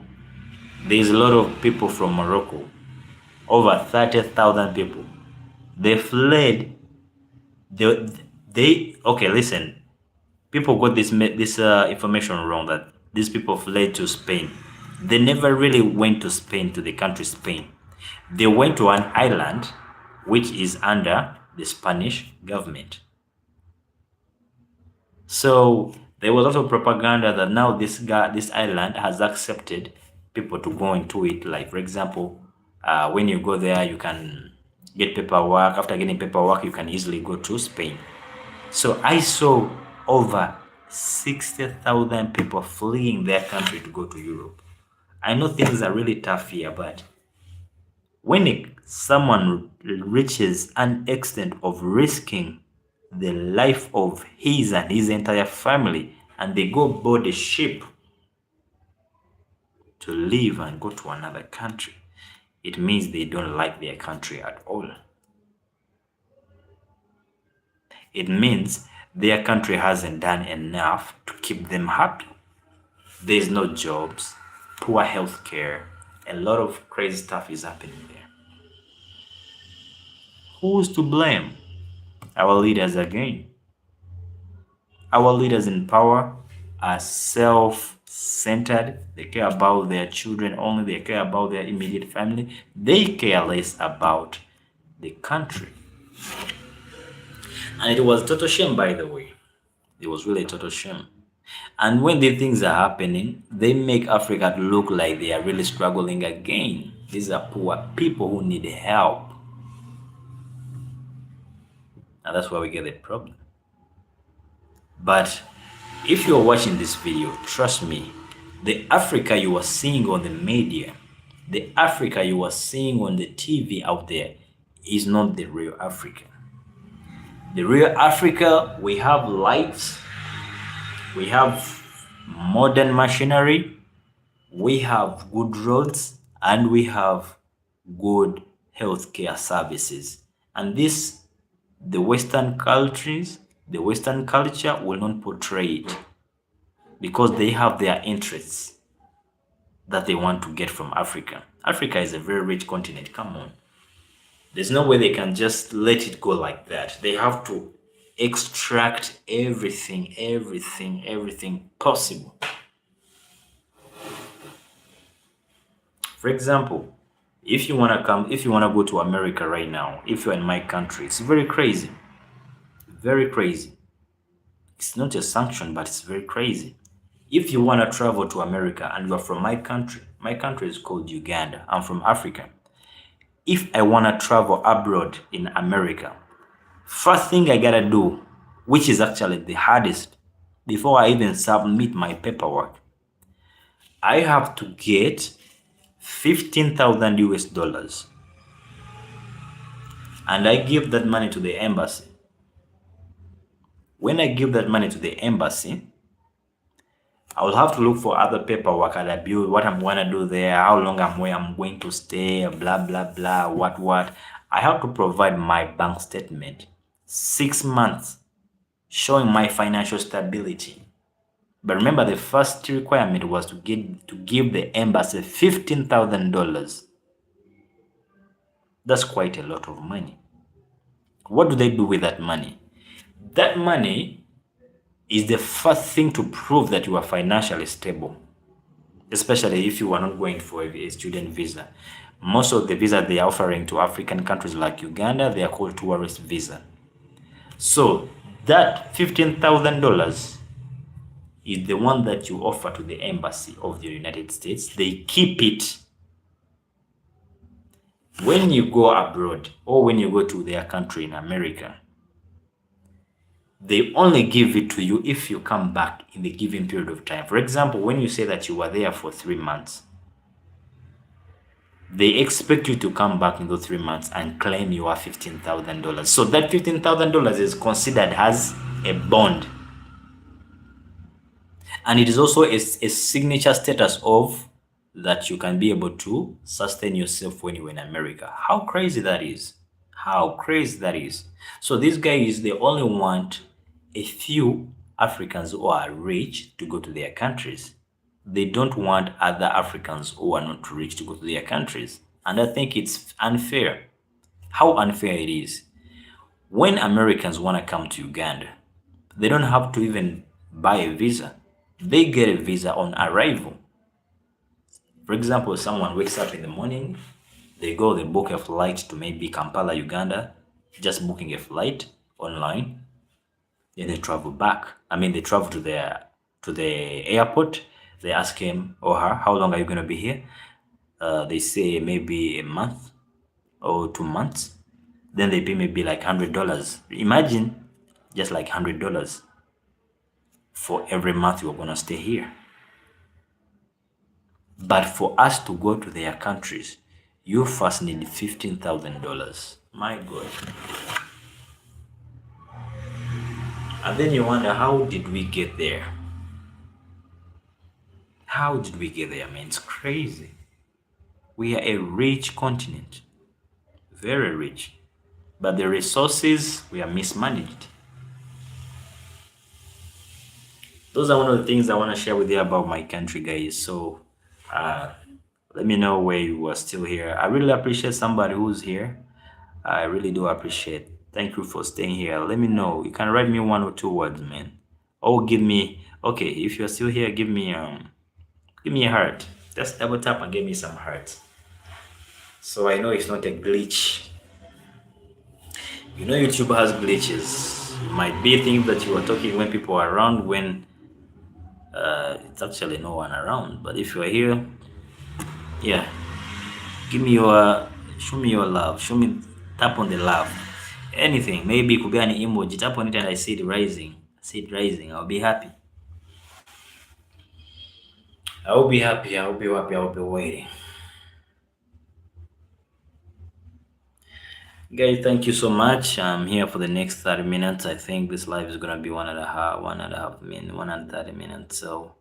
there's a lot of people from Morocco, over 30,000 people. They fled. Okay, listen. People got this information wrong that these people fled to Spain. They never really went to Spain, to the country Spain. They went to an island which is under the Spanish government. So there was also propaganda that now this island has accepted people to go into it. Like, for example, when you go there, you can get paperwork. After getting paperwork, you can easily go to Spain. So I saw over 60,000 people fleeing their country to go to Europe. I know things are really tough here, but when someone reaches an extent of risking the life of his and his entire family, and they go board a ship to leave and go to another country, it means they don't like their country at all. It means their country hasn't done enough to keep them happy. There's no jobs, poor health care, a lot of crazy stuff is happening there. Who's to blame? Our leaders again. Our leaders in power are self-centered. They care about their children only. They care about their immediate family. They care less about the country. And it was total shame, by the way. It was really a total shame. And when these things are happening, they make Africa look like they are really struggling again. These are poor people who need help. And that's why we get the problem. But if you're watching this video, trust me, the Africa you are seeing on the media, the Africa you are seeing on the TV out there is not the real Africa. The real Africa, we have lights, we have modern machinery, we have good roads, and we have good healthcare services. And this, the Western countries, the Western culture will not portray it because they have their interests that they want to get from Africa. Africa is a very rich continent. Come on. There's no way they can just let it go like that. They have to extract everything possible. For example, if you want to go to America right now, if you're in my country, it's very crazy. Very crazy. It's not a sanction, but it's very crazy. If you want to travel to America and you're from my country is called Uganda. I'm from Africa. If I want to travel abroad in America, first thing I gotta do, which is actually the hardest, before I even submit my paperwork, I have to get 15,000 US dollars. And I give that money to the embassy. When I give that money to the embassy, I will have to look for other paperwork at the bureau, what I'm going to do there, how long where I'm going to stay, blah, blah, blah, what. I have to provide my bank statement, 6 months, showing my financial stability. But remember, the first requirement was to give the embassy $15,000. That's quite a lot of money. What do they do with that money? That money is the first thing to prove that you are financially stable, especially if you are not going for a student visa. Most of the visas they are offering to African countries like Uganda, they are called tourist visa. So that $15,000 is the one that you offer to the embassy of the United States. They keep it. When you go abroad or when you go to their country in America, they only give it to you if you come back in the given period of time. For example, when you say that you were there for 3 months, they expect you to come back in those 3 months and claim you are $15,000. So that $15,000 is considered as a bond. And it is also a signature status of that you can be able to sustain yourself when you're in America. How crazy that is. How crazy that is. So these guys, they only want a few Africans who are rich to go to their countries. They don't want other Africans who are not rich to go to their countries. And I think it's unfair. How unfair it is. When Americans want to come to Uganda, they don't have to even buy a visa. They get a visa on arrival. For example, someone wakes up in the morning, they book a flight to maybe Kampala, Uganda, just booking a flight online. Then they travel back. They travel to the airport. They ask him or her, how long are you going to be here? They say maybe a month or 2 months. Then they pay maybe like $100. Imagine just like $100 for every month you're going to stay here. But for us to go to their countries, you first need $15,000. My God. And then you wonder, how did we get there? How did we get there? It's crazy. We are a rich continent, very rich, but the resources we are mismanaged. Those are one of the things I want to share with you about my country, guys. So, uh, let me know where you are still here. I really appreciate somebody who's here. I really do appreciate. Thank you for staying here. Let me know. You can write me 1 or 2 words, man. Or give me, okay, if you're still here, give me a heart. Just double tap and give me some hearts. So I know it's not a glitch. You know YouTube has glitches. You might be thinking that you are talking when people are around when it's actually no one around. But if you are here, yeah, give me your, show me your love. Show me, tap on the love. Anything, maybe it could be an emoji. Tap on it and I see it rising. I see it rising. I'll be happy. I will be happy. I will be happy. I will be waiting. Guys, thank you so much. I'm here for the next 30 minutes. I think this live is gonna be 1.5 minutes, 130 minutes. So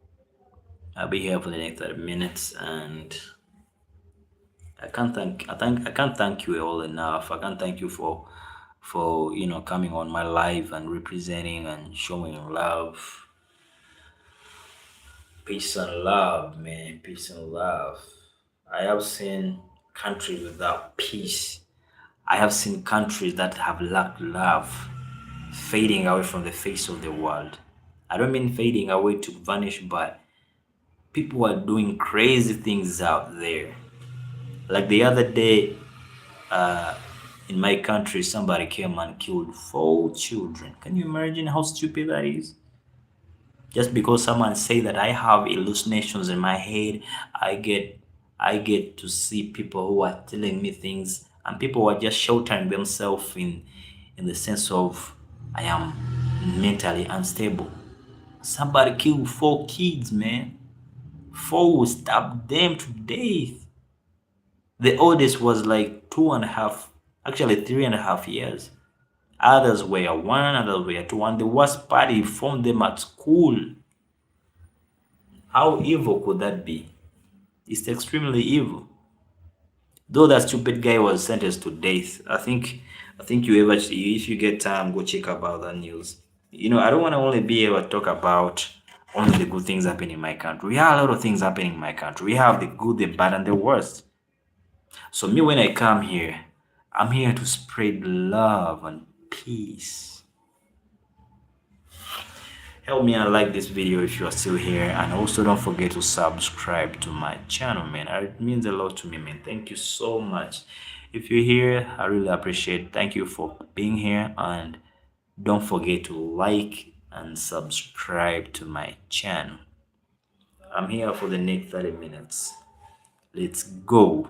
I'll be here for the next 30 minutes, and I can't thank you all enough. I can't thank you for coming on my live and representing and showing love. Peace and love, man. Peace and love. I have seen countries without peace. I have seen countries that have lacked love fading away from the face of the world. I don't mean fading away to vanish, but people are doing crazy things out there. Like the other day, uh, in my country, somebody came and killed 4 children. Can you imagine how stupid that is? Just because someone say that I have hallucinations in my head, I get I get to see people who are telling me things, and people are just sheltering themselves in the sense of I am mentally unstable. Somebody killed 4 kids, man. Four stabbed them to death. The oldest was like 2.5, actually 3.5 years. Others were one, others were two, and the worst part, he found them at school. How evil could that be? It's extremely evil. Though that stupid guy was sentenced to death, I think you ever, if you get time, go check about that news. I don't want to only be able to talk about only the good things happening in my country. We have a lot of things happening in my country. We have the good, the bad, and the worst. So me, when I come here, I'm here to spread love and peace. Help me and like this video if you are still here, and also don't forget to subscribe to my channel, man. It means a lot to me, man. Thank you so much. If you're here, I really appreciate it. Thank you for being here, and don't forget to like and subscribe to my channel. I'm here for the next 30 minutes. Let's go.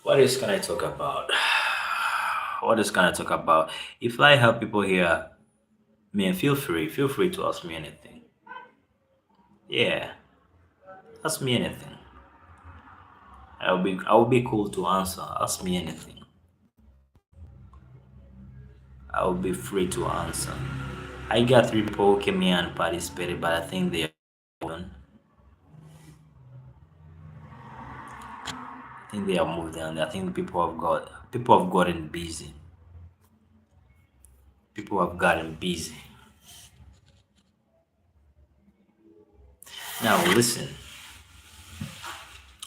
What else can I talk about? What else can I talk about? If I help people here, man, feel free to ask me anything. Yeah, ask me anything. I'll be cool to answer. Ask me anything. I'll be free to answer. I got 3 people who came here and participated, but I think they are done. I think they have moved on. I think people have gotten busy. People have gotten busy. Now listen.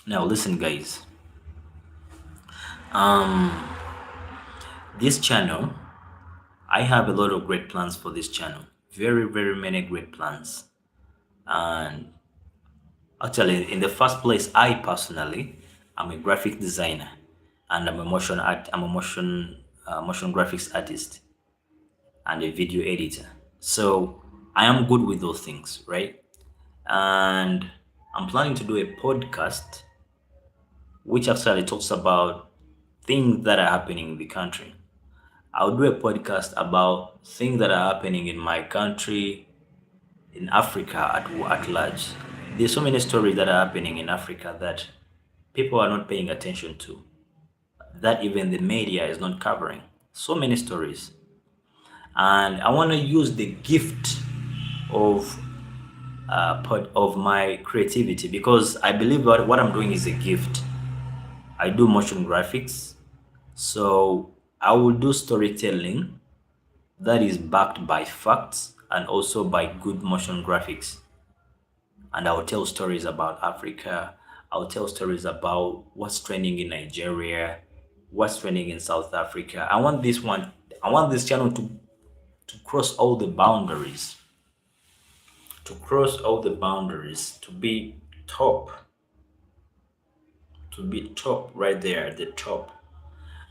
Now listen, guys. Um, this channel, I have a lot of great plans for this channel. Very, very many great plans. And actually, in the first place, I personally am a graphic designer, and I'm a motion graphics artist and a video editor. So I am good with those things, right? And I'm planning to do a podcast which actually talks about things that are happening in the country. I'll do a podcast about things that are happening in my country, in Africa at large. There's so many stories that are happening in Africa that people are not paying attention to, that even the media is not covering. So many stories. And I want to use the gift of part of my creativity, because I believe what I'm doing is a gift. I do motion graphics, so I will do storytelling that is backed by facts and also by good motion graphics. And I'll tell stories about Africa. I'll tell stories about what's trending in Nigeria, what's trending in South Africa. I want this channel to cross all the boundaries, to be top, right there at the top.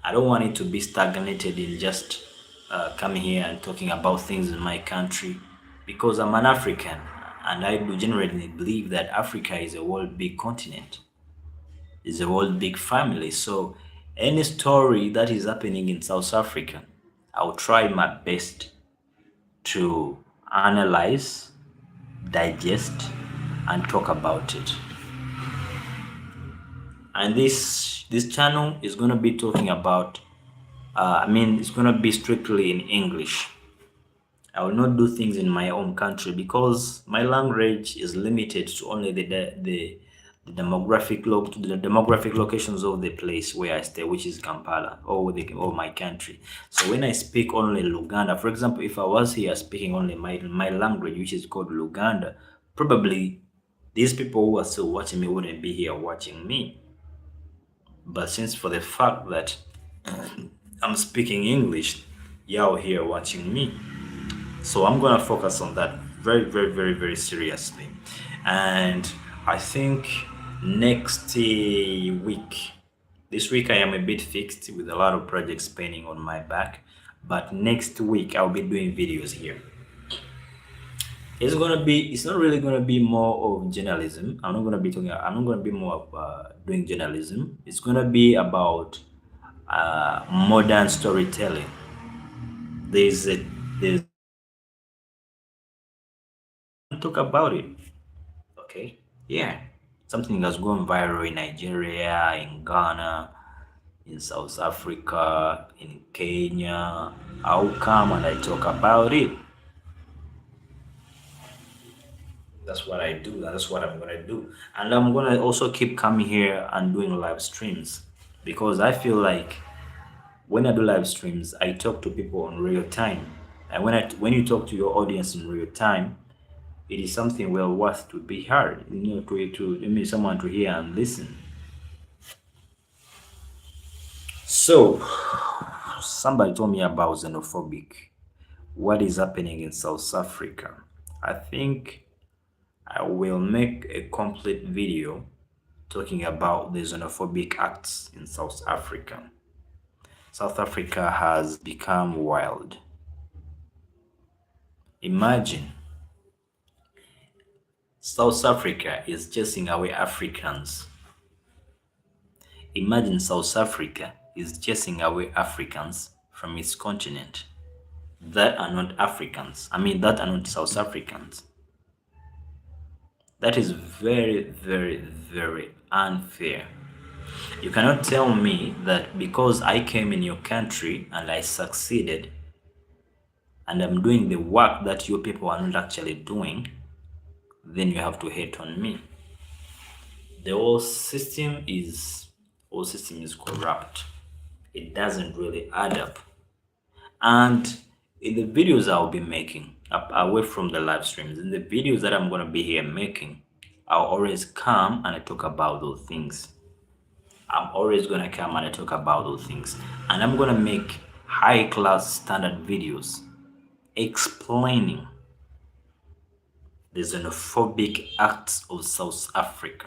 I don't want it to be stagnated in just coming here and talking about things in my country, because I'm an African and I do genuinely believe that Africa is a world big continent, is a world big family. So any story that is happening in South Africa, I'll try my best to analyze, digest, and talk about it. And this channel is gonna be talking about it's gonna be strictly in English. I will not do things in my own country because my language is limited to only the demographic locations of the place where I stay, which is Kampala, or my country. So when I speak only Luganda, for example, if I was here speaking only my language, which is called Luganda, probably these people who are still watching me wouldn't be here watching me. But since for the fact that I'm speaking English, y'all here watching me. So I'm gonna focus on that very, very, very, very seriously. And I think next week, this week I am a bit fixed with a lot of projects spinning on my back, but next week I'll be doing videos here. It's not really gonna be more of journalism. I'm not gonna be more of doing journalism. It's gonna be about modern storytelling. There's talk about it. Okay. Yeah. Something that's gone viral in Nigeria, in Ghana, in South Africa, in Kenya. I'll come and I talk about it. That's what I do. That's what I'm gonna do. And I'm gonna also keep coming here and doing live streams, because I feel like when I do live streams, I talk to people on real time. And when you talk to your audience in real time, it is something well worth to be heard. Someone to hear and listen. So somebody told me about xenophobic. What is happening in South Africa? I think I will make a complete video talking about the xenophobic acts in South Africa. South Africa has become wild. Imagine South Africa is chasing away Africans. Imagine South Africa is chasing away Africans from its continent that are not Africans. That are not South Africans. That is very, very, very unfair. You cannot tell me that because I came in your country and I succeeded and I'm doing the work that you people are not actually doing, then you have to hate on me. The whole system is corrupt. It doesn't really add up. And in the videos I'll be making, away from the live streams, in the videos that I'm gonna be here making, I'll always come and I talk about those things. I'm always gonna come and I talk about those things. And I'm gonna make high-class standard videos explaining the xenophobic acts of South Africa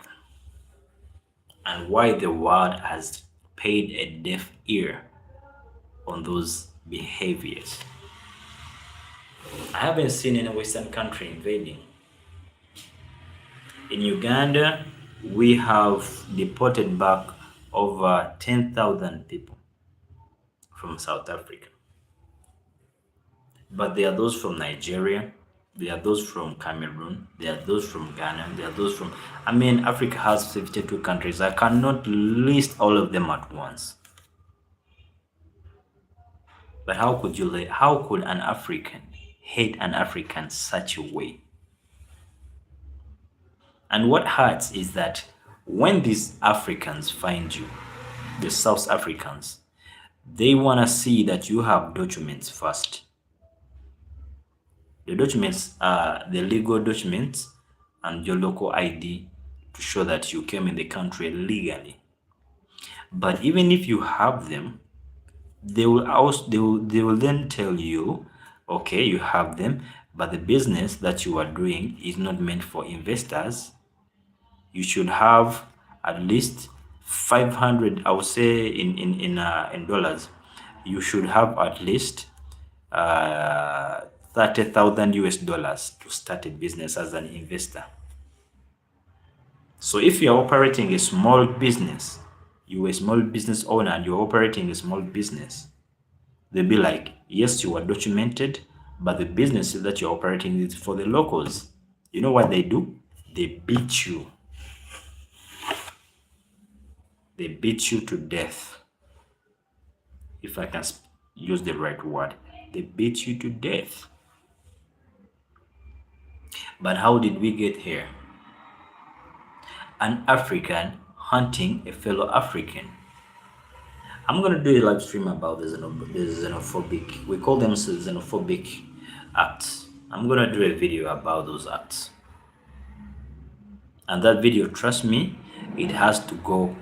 and why the world has paid a deaf ear on those behaviors. I haven't seen any Western country invading. In Uganda, we have deported back over 10,000 people from South Africa. But there are those from Nigeria, there are those from Cameroon, there are those from Ghana, there are those from... Africa has 52 countries. I cannot list all of them at once. But how could an African hate an African such a way? And what hurts is that when these Africans find you, the South Africans, they want to see that you have documents first. The documents are the legal documents and your local ID to show that you came in the country legally. But even if you have them, they will then tell you, okay, you have them, but the business that you are doing is not meant for investors. You should have at least 500, I would say in dollars, you should have at least 30,000 US dollars to start a business as an investor. So if you're operating a small business, you're a small business owner and you're operating a small business, they'll be like, yes, you are documented, but the business that you're operating is for the locals. You know what they do? They beat you. They beat you to death. If I can use the right word, they beat you to death. But how did we get here? An African hunting a fellow African. I'm gonna do a live stream about the xenophobic. We call them xenophobic acts. I'm gonna do a video about those acts. And that video, trust me, it has to go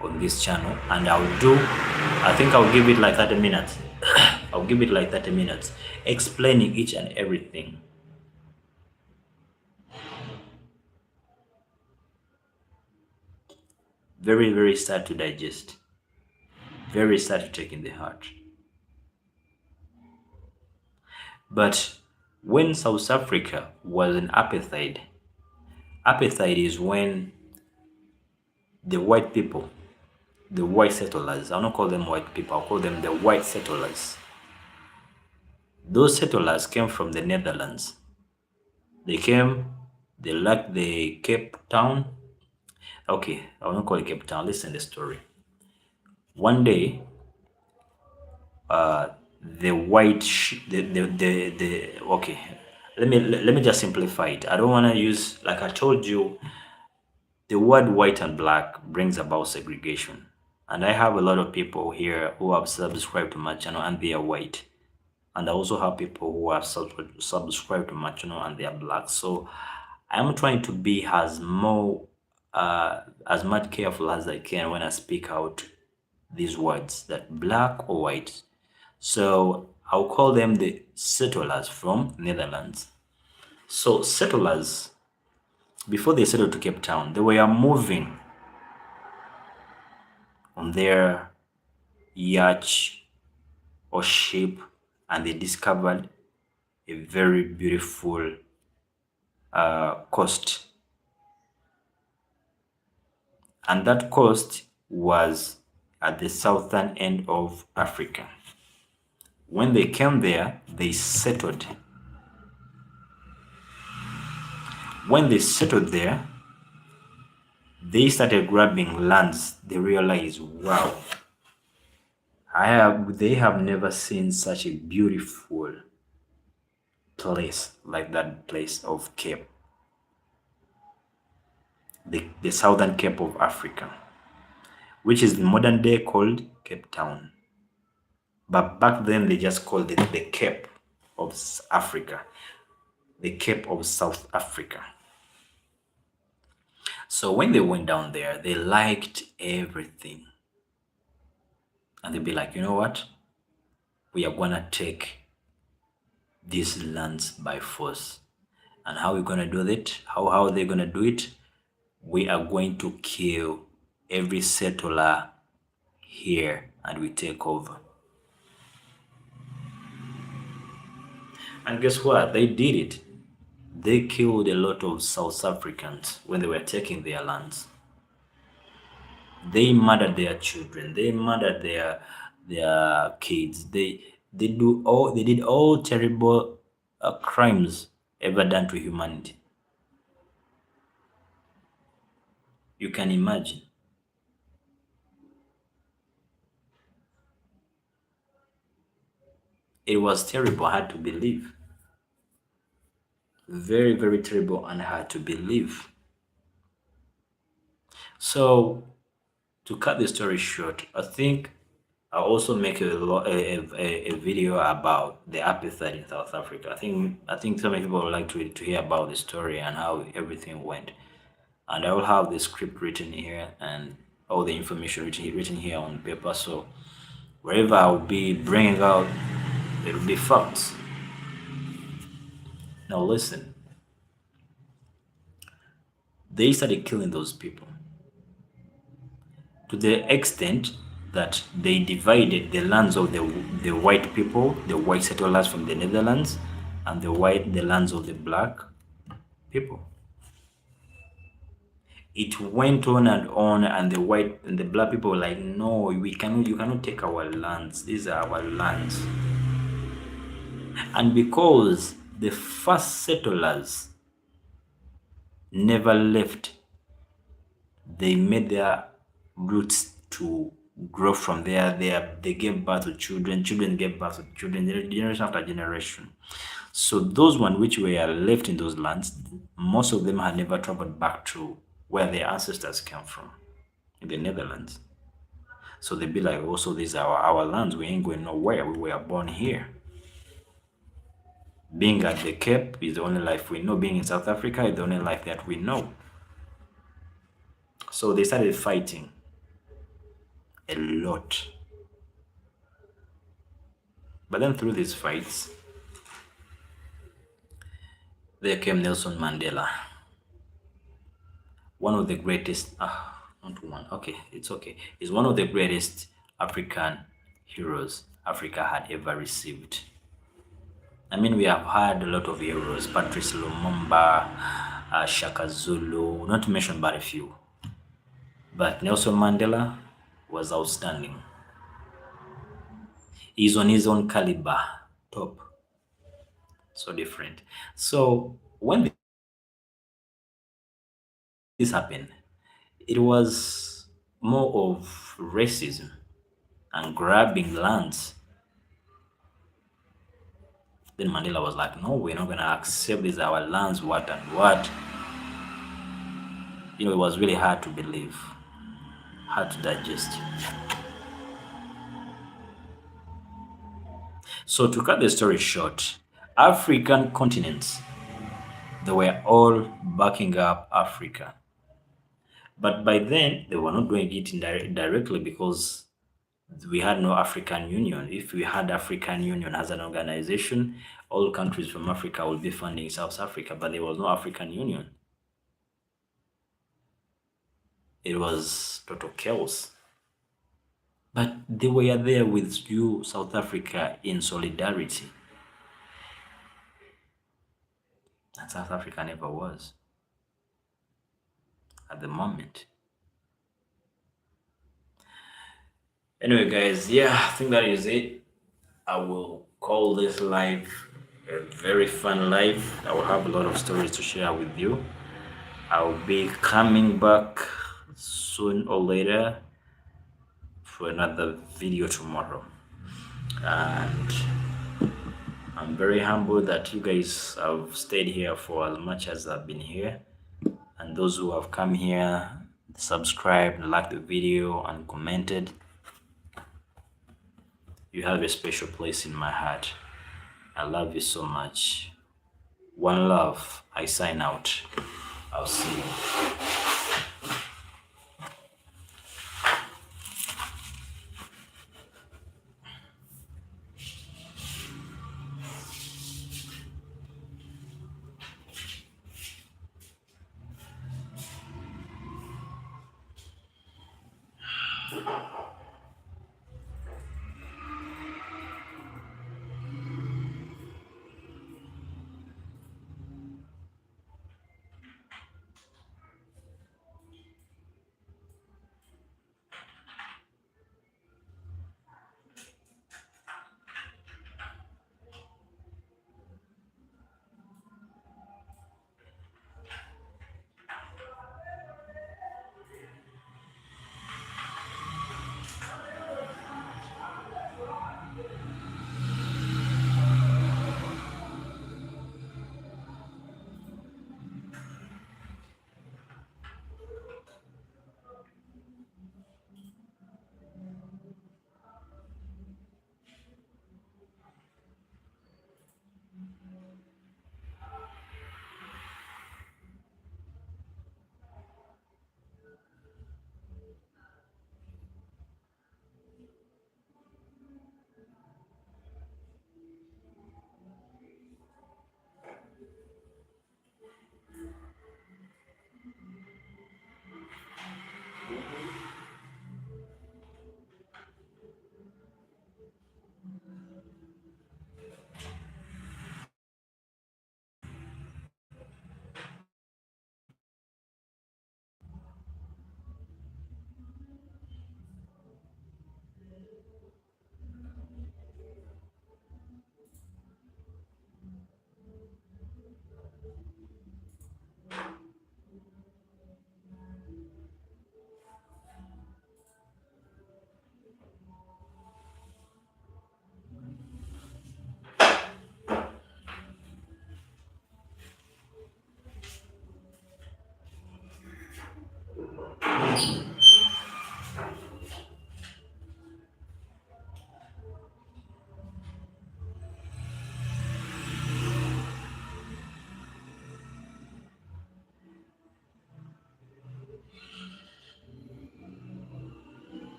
on this channel. And I think I'll give it like 30 minutes. I'll give it like 30 minutes explaining each and everything. Very, very sad to digest. Very sad to take in the heart. But when South Africa was in apartheid, apartheid is when the white people, the white settlers, I'll not call them white people, I'll call them the white settlers. Those settlers came from the Netherlands. They left the Cape Town. Okay, I'll not call it Cape Town. Listen to the story. One day, the white okay, let me just simplify it. I don't want to use, like I told you, the word white and black brings about segregation, and I have a lot of people here who have subscribed to my channel and they are white, and I also have people who have subscribed to my channel and they are black. So I'm trying to be as much careful as I can when I speak out these words, that black or white. So I'll call them the settlers from Netherlands. So settlers, before they settled to Cape Town, they were moving on their yacht or ship, and they discovered a very beautiful coast. And that coast was at the southern end of Africa. When they came there, they settled. When they settled there, they started grabbing lands. They realized, wow, they have never seen such a beautiful place like that place of Cape, the southern Cape of Africa, which is the modern day called Cape Town. But back then they just called it the Cape of Africa, the Cape of South Africa. So when they went down there, they liked everything. And they'd be like, you know what? We are gonna take these lands by force. And how are we gonna do it? How are they gonna do it? We are going to kill every settler here and we take over. And guess what? They did it. They killed a lot of South Africans when they were taking their lands. They murdered their children. They murdered their kids. They did all terrible crimes ever done to humanity. You can imagine. It was terrible, hard to believe. Very, very terrible and hard to believe. So to cut the story short, I think I'll also make a video about the apartheid in South Africa. I think so many people would like to hear about the story and how everything went. And I will have the script written here and all the information written here on paper. So wherever I'll be bringing out, it will be facts. Now listen, they started killing those people to the extent that they divided the lands of the white people, the white settlers from the Netherlands, and the lands of the black people. It went on, and the white and the black people were like, no, you cannot take our lands. These are our lands. And because the first settlers never left, they made their roots to grow from there. They gave birth to children, children gave birth to children, generation after generation. So those ones which were left in those lands, most of them had never traveled back to where their ancestors came from, in the Netherlands. So they'd be like, also, these are our lands. We ain't going nowhere. We were born here. Being at the Cape is the only life we know. Being in South Africa is the only life that we know. So they started fighting a lot. But then through these fights, there came Nelson Mandela, one of the greatest, not one, okay, it's okay. He's one of the greatest African heroes Africa had ever received. I mean, we have had a lot of heroes, Patrice Lumumba, Shaka Zulu, not to mention but a few. But Nelson Mandela was outstanding. He's on his own caliber, top, so different. So when this happened, it was more of racism and grabbing lands. Then Mandela was like, no, we're not going to accept these our lands, what and what. It was really hard to believe, hard to digest. So to cut the story short, African continents, they were all backing up Africa. But by then, they were not doing it directly because we had no African Union. If we had African Union as an organization, all countries from Africa would be funding South Africa, but there was no African Union. It was total chaos. But they were there with you, South Africa, in solidarity. And South Africa never was at the moment. Anyway, guys, yeah, I think that is it. I will call this live a very fun live. I will have a lot of stories to share with you. I'll be coming back soon or later for another video tomorrow. And I'm very humble that you guys have stayed here for as much as I've been here. And those who have come here, subscribed, liked the video, and commented, you have a special place in my heart. I love you so much. One love. I sign out. I'll see you.